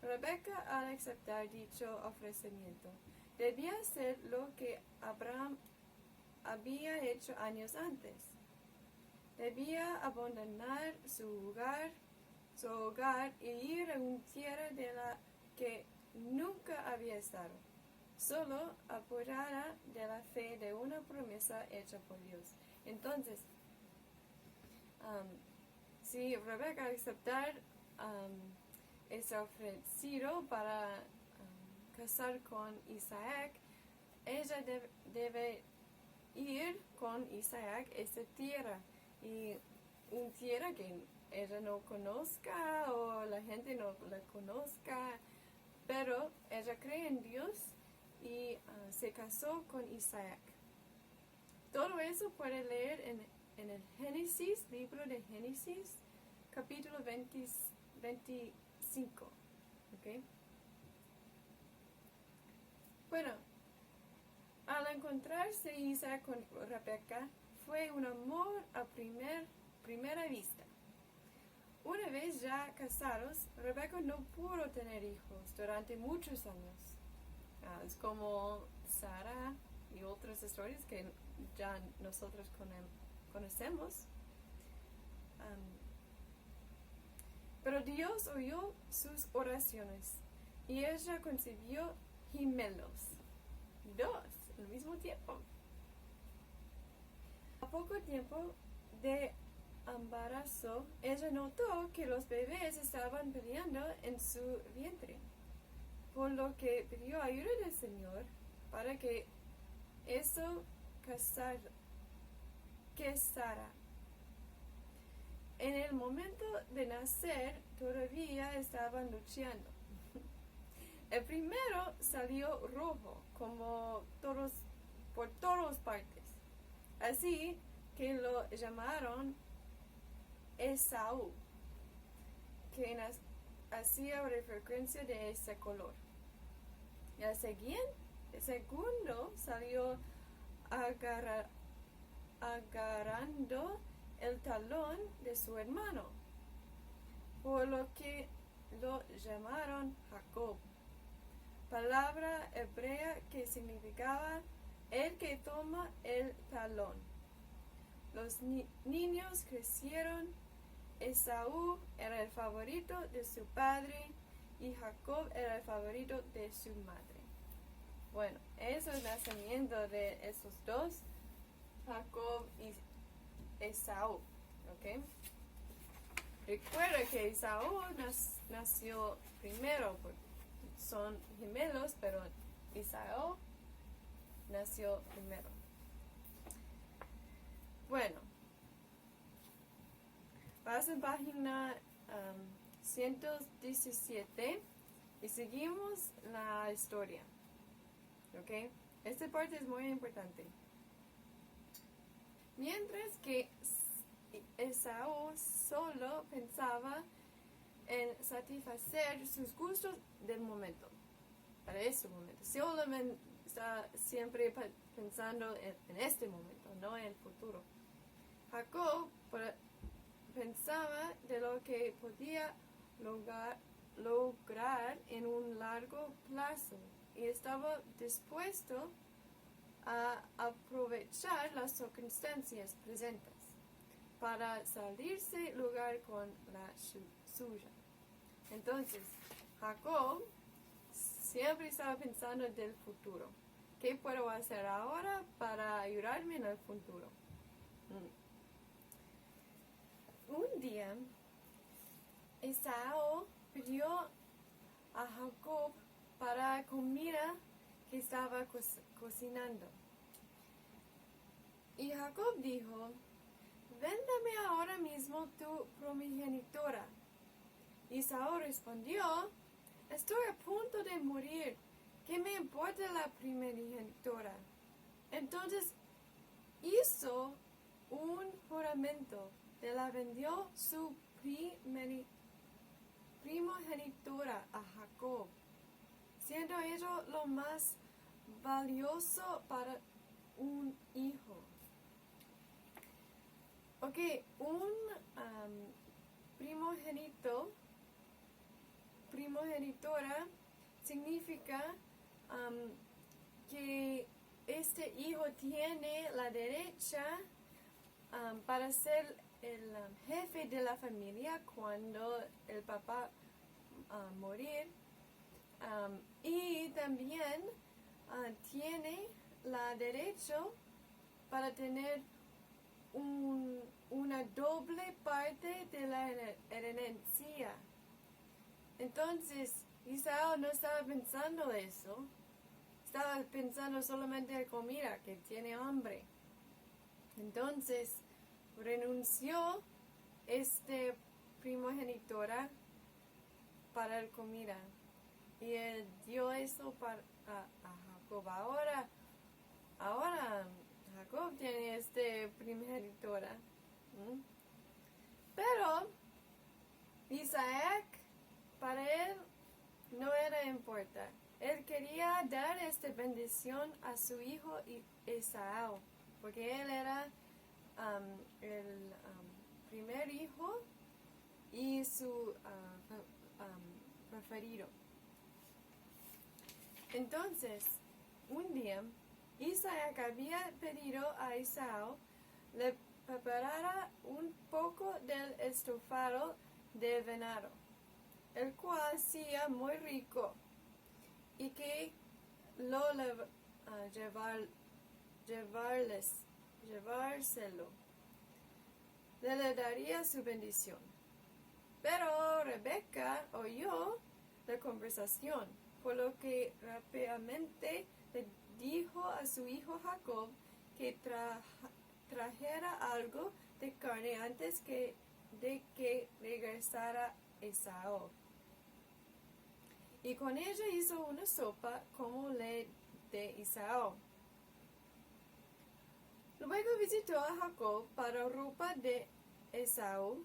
Rebeca, al aceptar dicho ofrecimiento, debía hacer lo que Abraham había hecho años antes. Debía abandonar su hogar y ir a una tierra de la que nunca había estado, solo apoyada de la fe de una promesa hecha por Dios. Entonces, si Rebeca aceptar ese ofrecido para casar con Isaac, ella debe ir con Isaac a esa tierra, y una tierra que ella no conozca o la gente no la conozca, pero ella cree en Dios y se casó con Isaac. Todo eso puede leer en el Génesis, libro de Génesis, capítulo 25. ¿Okay? Bueno, al encontrarse Isaac con Rebeca, fue un amor a primera vista. Una vez ya casados, Rebeca no pudo tener hijos durante muchos años. Es como Sara y otras historias que ya nosotros conocemos. Pero Dios oyó sus oraciones y ella concibió gemelos, 2 al mismo tiempo. A poco tiempo de embarazo, ella notó que los bebés estaban peleando en su vientre, por lo que pidió ayuda del Señor para que eso cesara. En el momento de nacer, todavía estaban luchando. El primero salió rojo, como por todas partes. Así que lo llamaron Esaú, que hacía referencia de ese color. El segundo salió agarrando el talón de su hermano, por lo que lo llamaron Jacob, palabra hebrea que significaba el que toma el talón. Los niños crecieron. Esaú era el favorito de su padre y Jacob era el favorito de su madre. Bueno, eso es el nacimiento de esos dos, Jacob y Esaú. ¿Ok? Recuerda que Esaú nació primero, porque son gemelos, pero Esaú nació primero. Bueno, vas a página 117 y seguimos la historia. ¿Ok? Esta parte es muy importante. Mientras que Esaú solo pensaba en satisfacer sus gustos del momento, para ese momento. Solamente está siempre pensando en este momento, no en el futuro. Jacob pensaba de lo que podía lograr en un largo plazo y estaba dispuesto a aprovechar las circunstancias presentes para salirse lugar con la suya. Entonces, Jacob siempre estaba pensando del futuro. ¿Qué puedo hacer ahora para ayudarme en el futuro? Un día, Esaú pidió a Jacob para comida que estaba cocinando. Y Jacob dijo: véndame ahora mismo tu primogenitura. Esaú respondió: estoy a punto de morir. ¿Qué me importa la primogenitura? Entonces hizo un juramento. Le vendió su primogenitura a Jacob, siendo ello lo más valioso para un hijo. Ok, un primogenitura significa que este hijo tiene la derecha para ser el jefe de la familia cuando el papá morir, y también tiene la derecha para tener una doble parte de la herencia. Entonces, Isaú no estaba pensando eso, estaba pensando solamente en comida, que tiene hambre. Entonces, renunció este primogenitura para la comida y él dio eso a Jacob. Ahora Jacob tiene este primogenitura. Pero Isaac, para él no era importante. Él quería dar esta bendición a su hijo Esaú, porque él era el primer hijo y su preferido. Entonces, un día, Isaac había pedido a Esaú le preparara un poco del estofado de venado, el cual hacía muy rico, y que llevárselo. Le daría su bendición. Pero Rebeca oyó la conversación, por lo que rápidamente le dijo a su hijo Jacob que trajera algo de carne antes de que regresara Esaú. Y con ella hizo una sopa como la de Esaú. Luego visitó a Jacob para ropa de Esaú,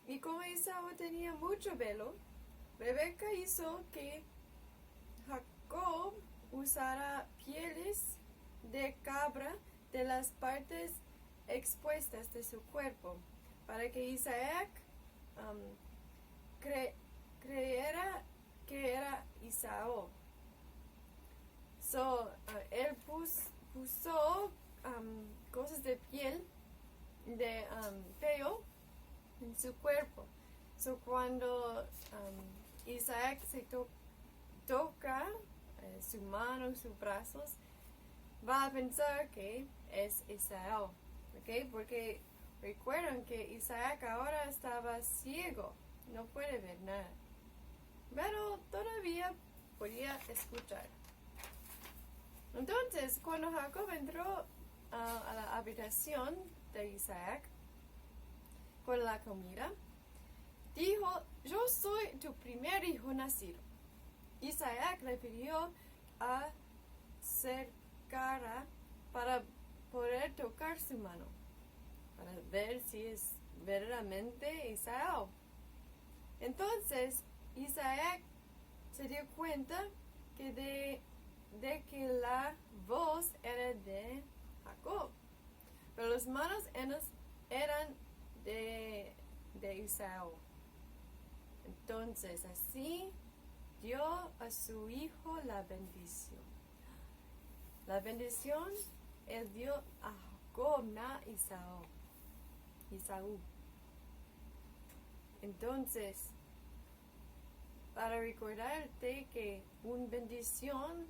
y como Esaú tenía mucho velo, Rebeca hizo que Jacob usara pieles de cabra de las partes expuestas de su cuerpo, para que Isaac creyera que era Esaú. Él puso cosas de piel de pelo en su cuerpo. Cuando Isaac se toca su mano, sus brazos, va a pensar que es Esaú, ¿ok? Porque recuerdan que Isaac ahora estaba ciego, no puede ver nada, pero todavía podía escuchar. Entonces, cuando Jacob entró a la habitación de Isaac con la comida, dijo: yo soy tu primer hijo nacido. Isaac le pidió acercara para poder tocar su mano, para ver si es verdaderamente Esaú. Entonces Isaac se dio cuenta que de que la voz era de Jacob, pero las manos eran de Esaú. Entonces así dio a su hijo la bendición. La bendición él dio a Jacob, no a Esaú. Entonces, para recordarte que una bendición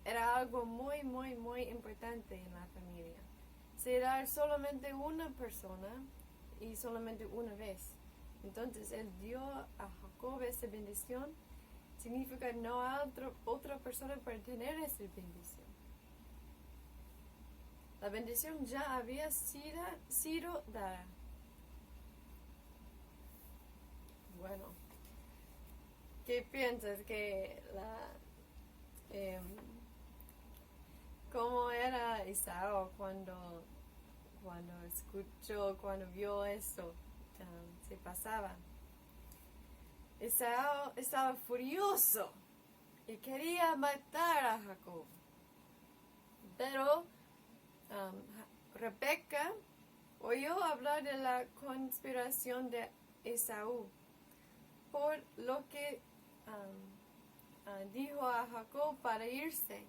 era algo muy, muy, muy importante en la familia. Se da solamente una persona y solamente una vez. Entonces, él dio a Jacob esa bendición. Significa no a otra persona para tener esa bendición. La bendición ya había sido dada. Bueno, ¿qué piensas que cómo era Esaú cuando escuchó, cuando vio esto se pasaba? Esaú estaba furioso y quería matar a Jacob. Pero Rebeca oyó hablar de la conspiración de Esaú, por lo que dijo a Jacob para irse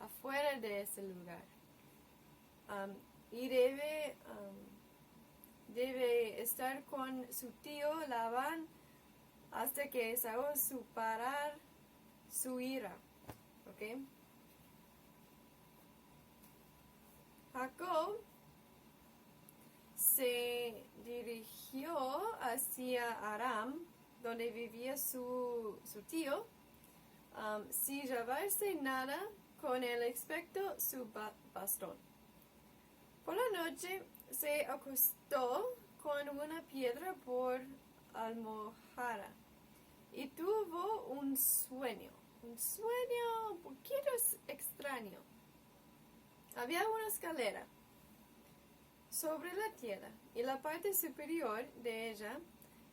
afuera de ese lugar. Y debe estar con su tío Labán hasta que Esaú superar su ira. ¿Ok? Jacob se dirigió hacia Aram, donde vivía su tío, sin llevarse nada con el excepto su bastón. Por la noche se acostó con una piedra por almohada y tuvo un sueño un poquito extraño. Había una escalera sobre la tierra y la parte superior de ella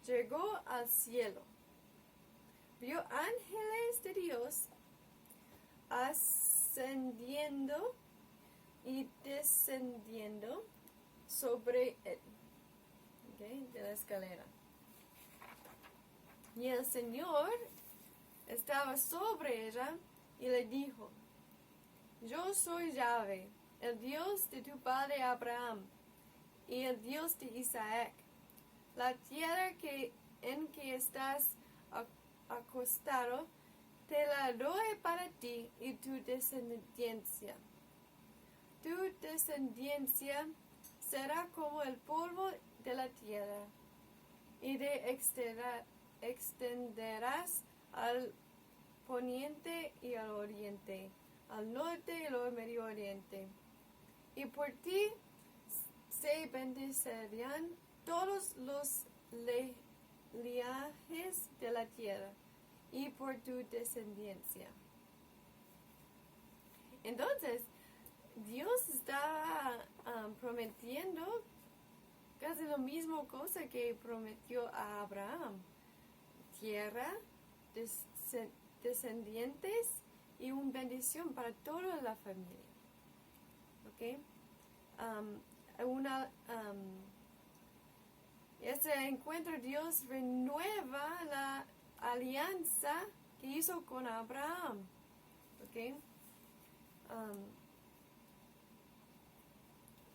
llegó al cielo. Vio ángeles de Dios ascendiendo y descendiendo sobre él, de la escalera. Y el Señor estaba sobre ella y le dijo: Yo soy Yahvé, el Dios de tu padre Abraham y el Dios de Isaac. La tierra en que estás acostado te la doy para ti y tu descendencia. Tu descendencia será como el polvo de la tierra, y te extenderás al poniente y al oriente, al norte y al medio oriente. Y por ti se bendecirán todos los linajes de la tierra, y por tu descendencia. Entonces, Dios está prometiendo casi la misma cosa que prometió a Abraham: tierra, descendientes y una bendición para toda la familia. ¿Ok? Este encuentro, Dios renueva la alianza que hizo con Abraham. ¿Ok?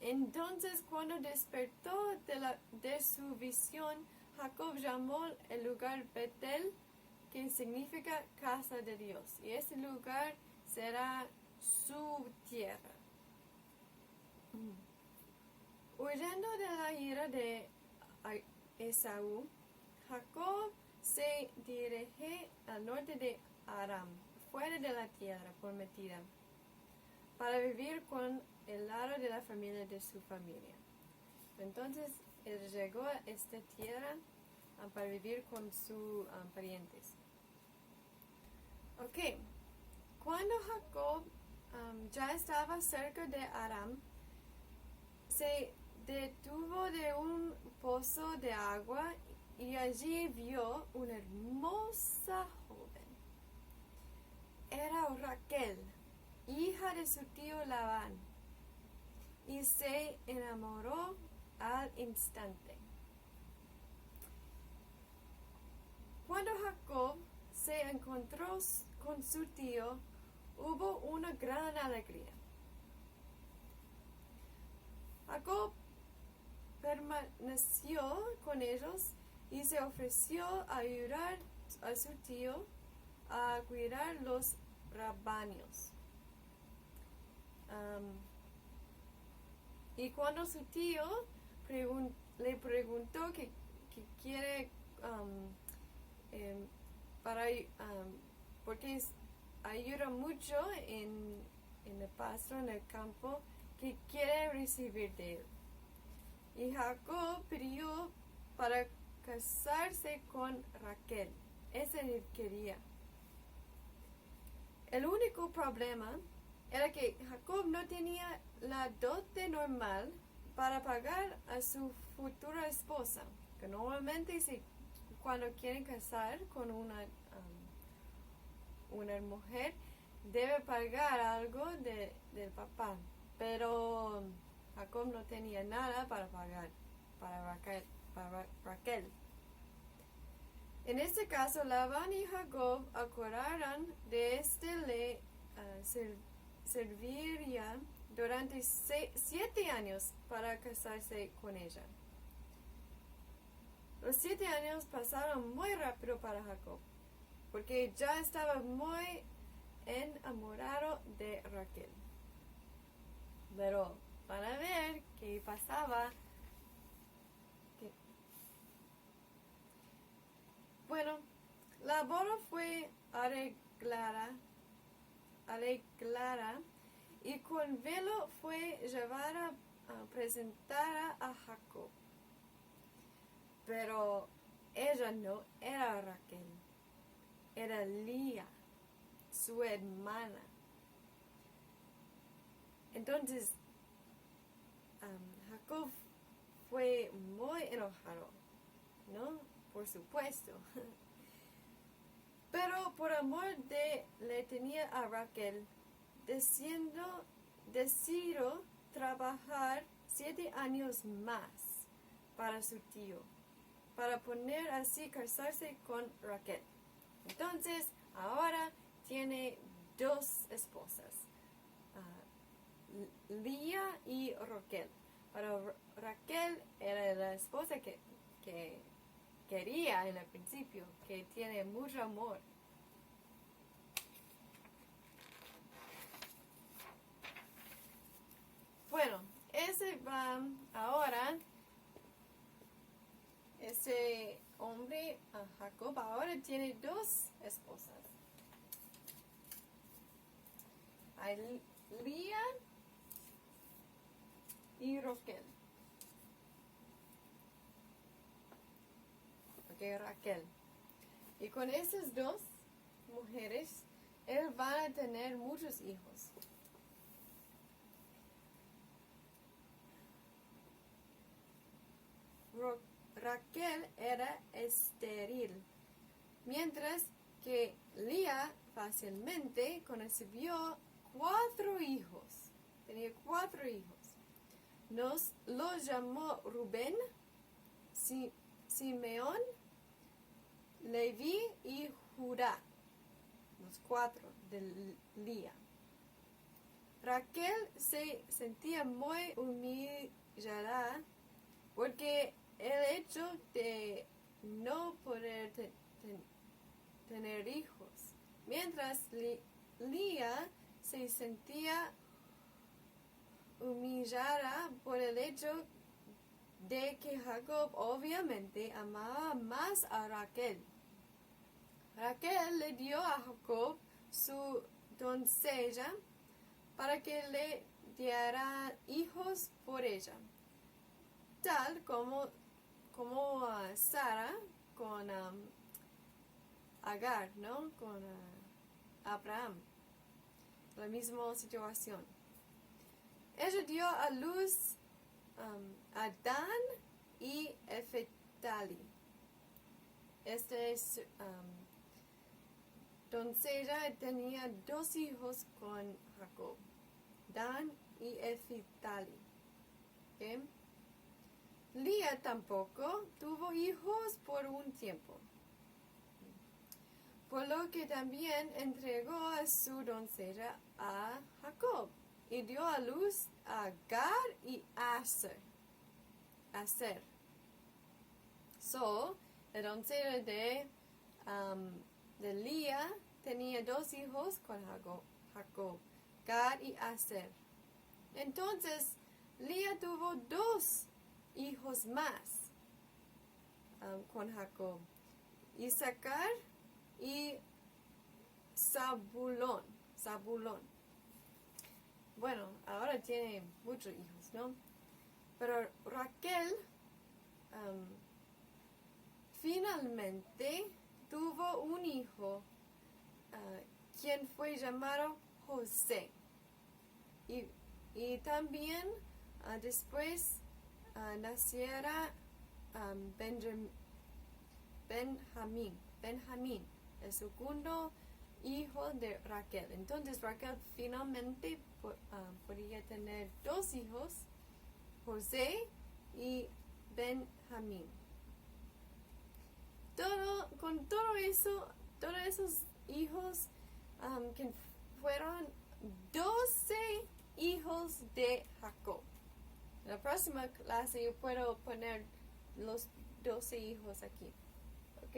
Entonces, cuando despertó de su visión, Jacob llamó el lugar Betel, que significa casa de Dios, y ese lugar será su tierra. Huyendo de la ira de Esaú, Jacob se dirige al norte de Aram, fuera de la tierra prometida, para vivir con el lado de la familia de su familia. Entonces, él llegó a esta tierra para vivir con sus parientes. Ok, cuando Jacob ya estaba cerca de Aram, se detuvo de un pozo de agua y allí vio una hermosa joven. Era Raquel, hija de su tío Labán, y se enamoró al instante. Cuando Jacob se encontró con su tío, hubo una gran alegría. Jacob permaneció con ellos y se ofreció a ayudar a su tío a cuidar los rebaños. Y cuando su tío le preguntó qué quiere porque ayuda mucho en el pasto, en el campo, que quiere recibir de él. Y Jacob pidió para casarse con Raquel. Ese él quería. El único problema era que Jacob no tenía la dote normal para pagar a su futura esposa, que normalmente se cuando quieren casar con una mujer, debe pagar algo del papá. Pero Jacob no tenía nada para pagar para Raquel. En este caso, Labán y Jacob acordaron de le serviría durante 7 años para casarse con ella. Los 7 años pasaron muy rápido para Jacob, porque ya estaba muy enamorado de Raquel. Pero para ver qué pasaba, bueno, la boda fue arreglada y con velo fue llevada presentada a Jacob. Pero ella no era Raquel, era Lía, su hermana. Entonces, Jacob fue muy enojado, ¿no? Por supuesto. Pero por amor le tenía a Raquel, decidió trabajar 7 años más para su tío, para poder así casarse con Raquel. Entonces, ahora tiene 2 esposas, Lía y Raquel. Pero Raquel era la esposa que quería en el principio, que tiene mucho amor. Bueno, ese hombre, Jacob, ahora tiene 2 esposas. Hay Lía y Raquel. Raquel. Y con esas 2 mujeres, él va a tener muchos hijos. Raquel era estéril, mientras que Lía fácilmente concibió 4 hijos. Tenía 4 hijos. Los llamó Rubén, Simeón, Leví y Judá, los 4 de Lía. Raquel se sentía muy humillada porque el hecho de no poder tener hijos, mientras Lía se sentía humillada por el hecho de que Jacob obviamente amaba más a Raquel. Raquel le dio a Jacob su doncella para que le diera hijos por ella, tal como Sara con Agar, ¿no? Con Abraham, la misma situación. Ella dio a luz a Dan y Eftali. Doncella tenía 2 hijos con Jacob, Dan y Eftali. ¿Okay? Lía tampoco tuvo hijos por un tiempo, por lo que también entregó a su doncella a Jacob y dio a luz a Agar y Aser. La doncella de Lía tenía 2 hijos con Jacob, Gad y Aser. Entonces, Lía tuvo 2 hijos más con Jacob, Isaacar y Zabulón. Bueno, ahora tiene muchos hijos, ¿no? Pero Raquel finalmente tuvo un hijo, quien fue llamado José. Y también después naciera Benjamín, el segundo hijo de Raquel. Entonces Raquel finalmente podía tener dos hijos, José y Benjamín. Con todo eso, todos esos hijos que fueron 12 hijos de Jacob. En la próxima clase yo puedo poner los 12 hijos aquí. ¿Ok?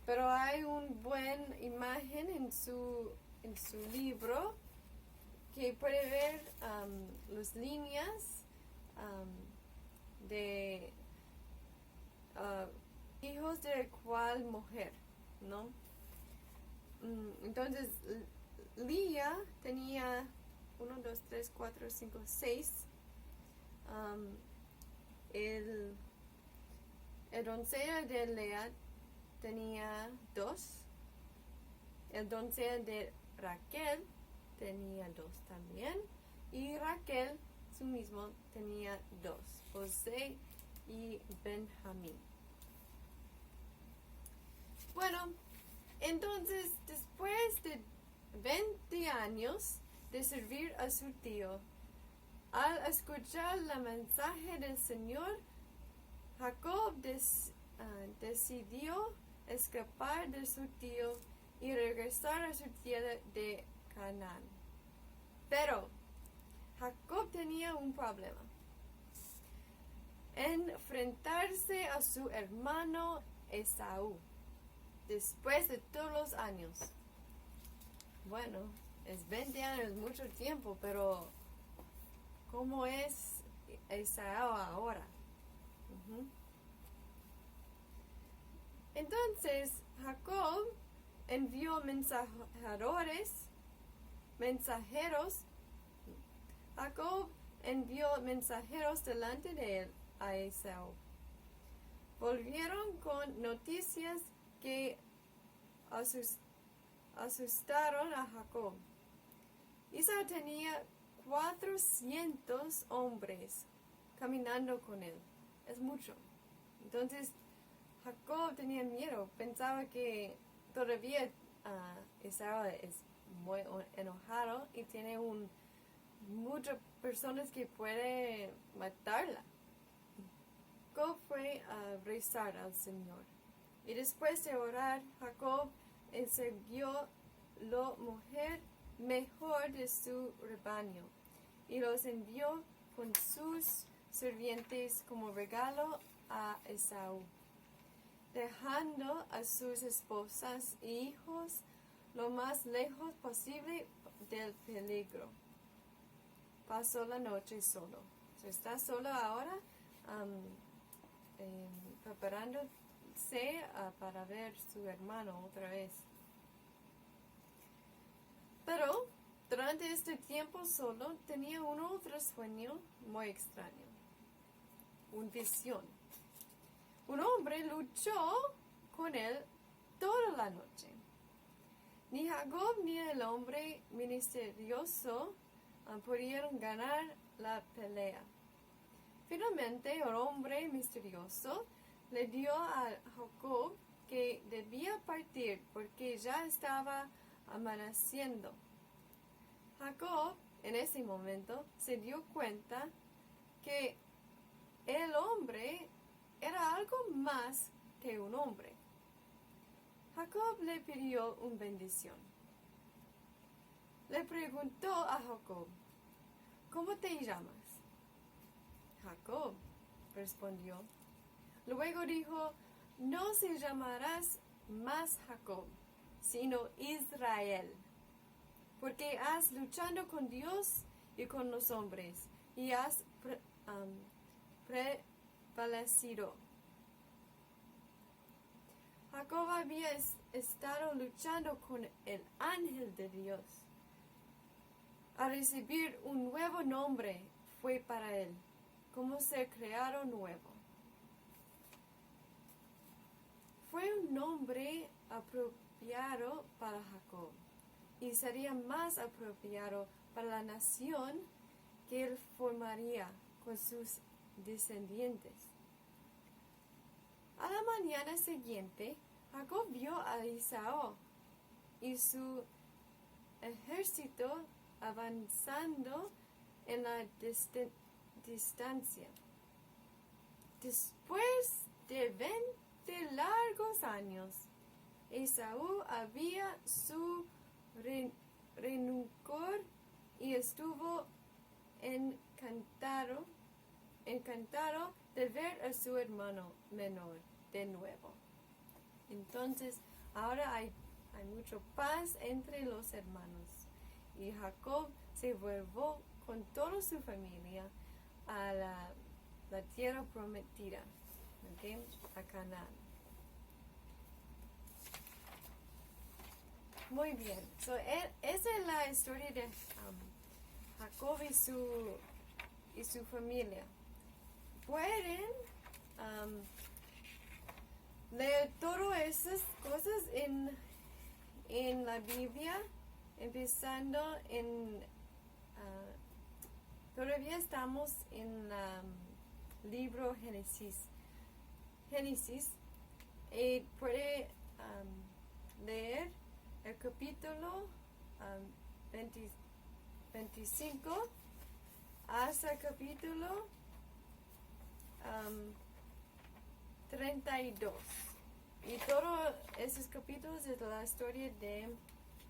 Pero hay una buena imagen en su libro que puede ver las líneas de hijos de cuál mujer, ¿no? Entonces, Lía tenía 1, 2, 3, 4, 5, 6. El doncella de Lea tenía 2. El doncella de Raquel tenía 2 también. Y Raquel, su mismo, tenía 2. José y Benjamín. Bueno, entonces después de 20 años de servir a su tío, al escuchar el mensaje del Señor, Jacob decidió escapar de su tío y regresar a su tierra de Canaán. Pero Jacob tenía un problema: enfrentarse a su hermano Esaú después de todos los años. Bueno, es 20 años, mucho tiempo, pero ¿cómo es Esaú ahora? Entonces Jacob envió mensajeros delante de él a Esaú. Volvieron con noticias que asustaron a Jacob. Esaú tenía 400 hombres caminando con él. Es mucho. Entonces Jacob tenía miedo. Pensaba que todavía Esaú es muy enojado y tiene muchas personas que pueden matarla. Jacob fue a rezar al Señor. Y después de orar, Jacob escogió la mujer mejor de su rebaño y los envió con sus sirvientes como regalo a Esaú, dejando a sus esposas e hijos lo más lejos posible del peligro. Pasó la noche solo. Está solo ahora, preparándose para ver su hermano otra vez. Pero durante este tiempo solo tenía un otro sueño muy extraño, una visión. Un hombre luchó con él toda la noche. Ni Jacob ni el hombre misterioso pudieron ganar la pelea. Finalmente el hombre misterioso le dio a Jacob que debía partir porque ya estaba amaneciendo. Jacob en ese momento se dio cuenta que el hombre era algo más que un hombre. Jacob le pidió una bendición. Le preguntó a Jacob: ¿cómo te llamas? Jacob respondió. Luego dijo: no se llamarás más Jacob, sino Israel, porque has luchado con Dios y con los hombres, y has prevalecido. Jacob había estado luchando con el ángel de Dios. Al recibir un nuevo nombre fue para él como ser creado nuevo. Fue un nombre apropiado para Jacob y sería más apropiado para la nación que él formaría con sus descendientes. A la mañana siguiente, Jacob vio a Esaú y su ejército avanzando en la distancia. Después de 20 largos años, Esaú había su renuncor y estuvo encantado de ver a su hermano menor de nuevo. Entonces, ahora hay mucha paz entre los hermanos. Y Jacob se volvió con toda su familia a la tierra prometida, ¿okay? A Canaán. Muy bien. Esa es la historia de Jacob y su familia. Pueden leer todas esas cosas en la Biblia, empezando todavía estamos en libro Génesis. Puede leer el capítulo 25 hasta el capítulo 32. Y todos esos capítulos es la historia de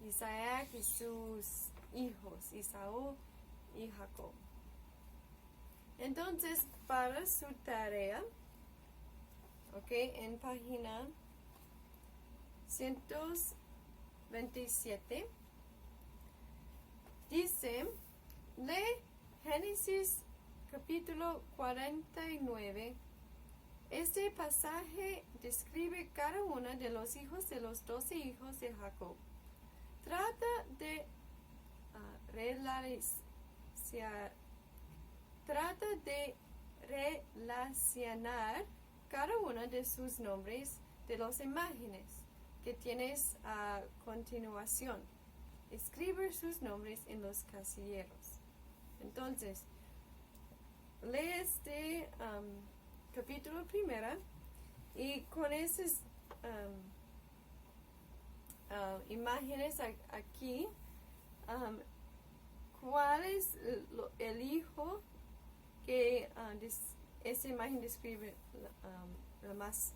Isaac y sus hijos, Esaú y Jacob. Entonces, para su tarea, en página 127, dice, lee Génesis capítulo 49. Este pasaje describe cada uno de los hijos de los 12 hijos de Jacob. Trata de relacionar cada uno de sus nombres de las imágenes que tienes a continuación. Escribe sus nombres en los casilleros. Entonces, lee este capítulo primero y con esas imágenes aquí, ¿cuál es el hijo que esa imagen describe lo más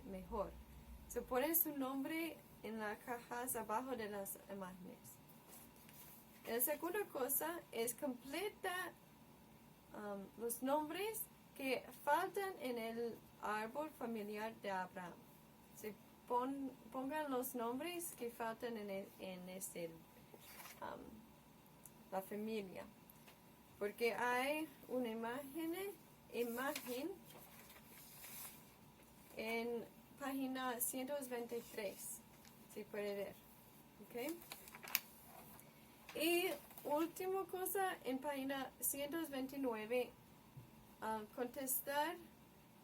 mejor? Se pone su nombre en las cajas abajo de las imágenes. La segunda cosa es completa los nombres que faltan en el árbol familiar de Abraham. Se pongan los nombres que faltan en la familia. Porque hay una imagen en página 123. Se puede ver. ¿Okay? Y última cosa, en página 129, contestar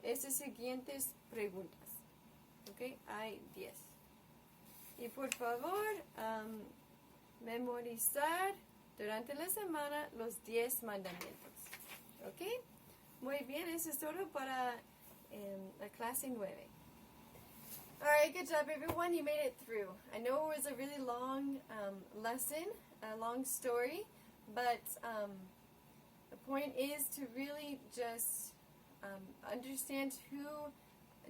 estas siguientes preguntas. ¿Okay? Hay 10. Y por favor, memorizar durante la semana los 10 mandamientos. ¿Ok? Muy bien, eso es todo para la clase 9. Alright, good job everyone, you made it through. I know it was a really long lesson, a long story, but the point is to really just understand who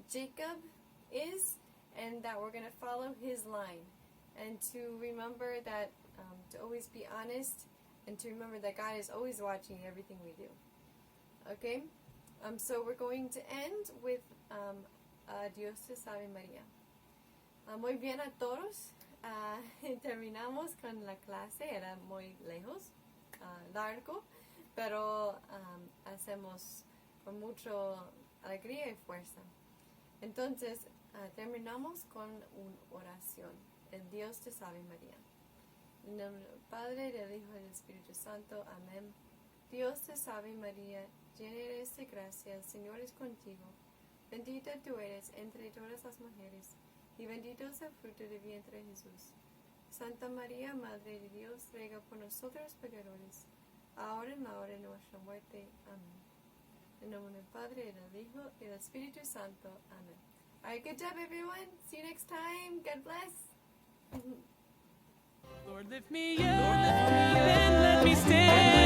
Jacob is and that we're going to follow his line. And to remember that, to always be honest and to remember that God is always watching everything we do. Okay? So we're going to end with Dios te salve María. Muy bien a todos. Terminamos con la clase, era muy lejos, largo, pero hacemos con mucha alegría y fuerza. Entonces, terminamos con una oración. El Dios te salve María. En nombre del Padre, del Hijo y del Espíritu Santo. Amén. Dios te salve María, llena eres de gracia, el Señor es contigo. Bendita tú eres entre todas las mujeres, y bendito es el fruto de vientre Jesús. Santa María, Madre de Dios, ruega por nosotros pecadores, ahora y en la hora de nuestra muerte. Amén. En nombre del Padre, y del Hijo, y del Espíritu Santo. Amen. All right, good job, everyone. See you next time. God bless. Lord, lift me up and let me stand.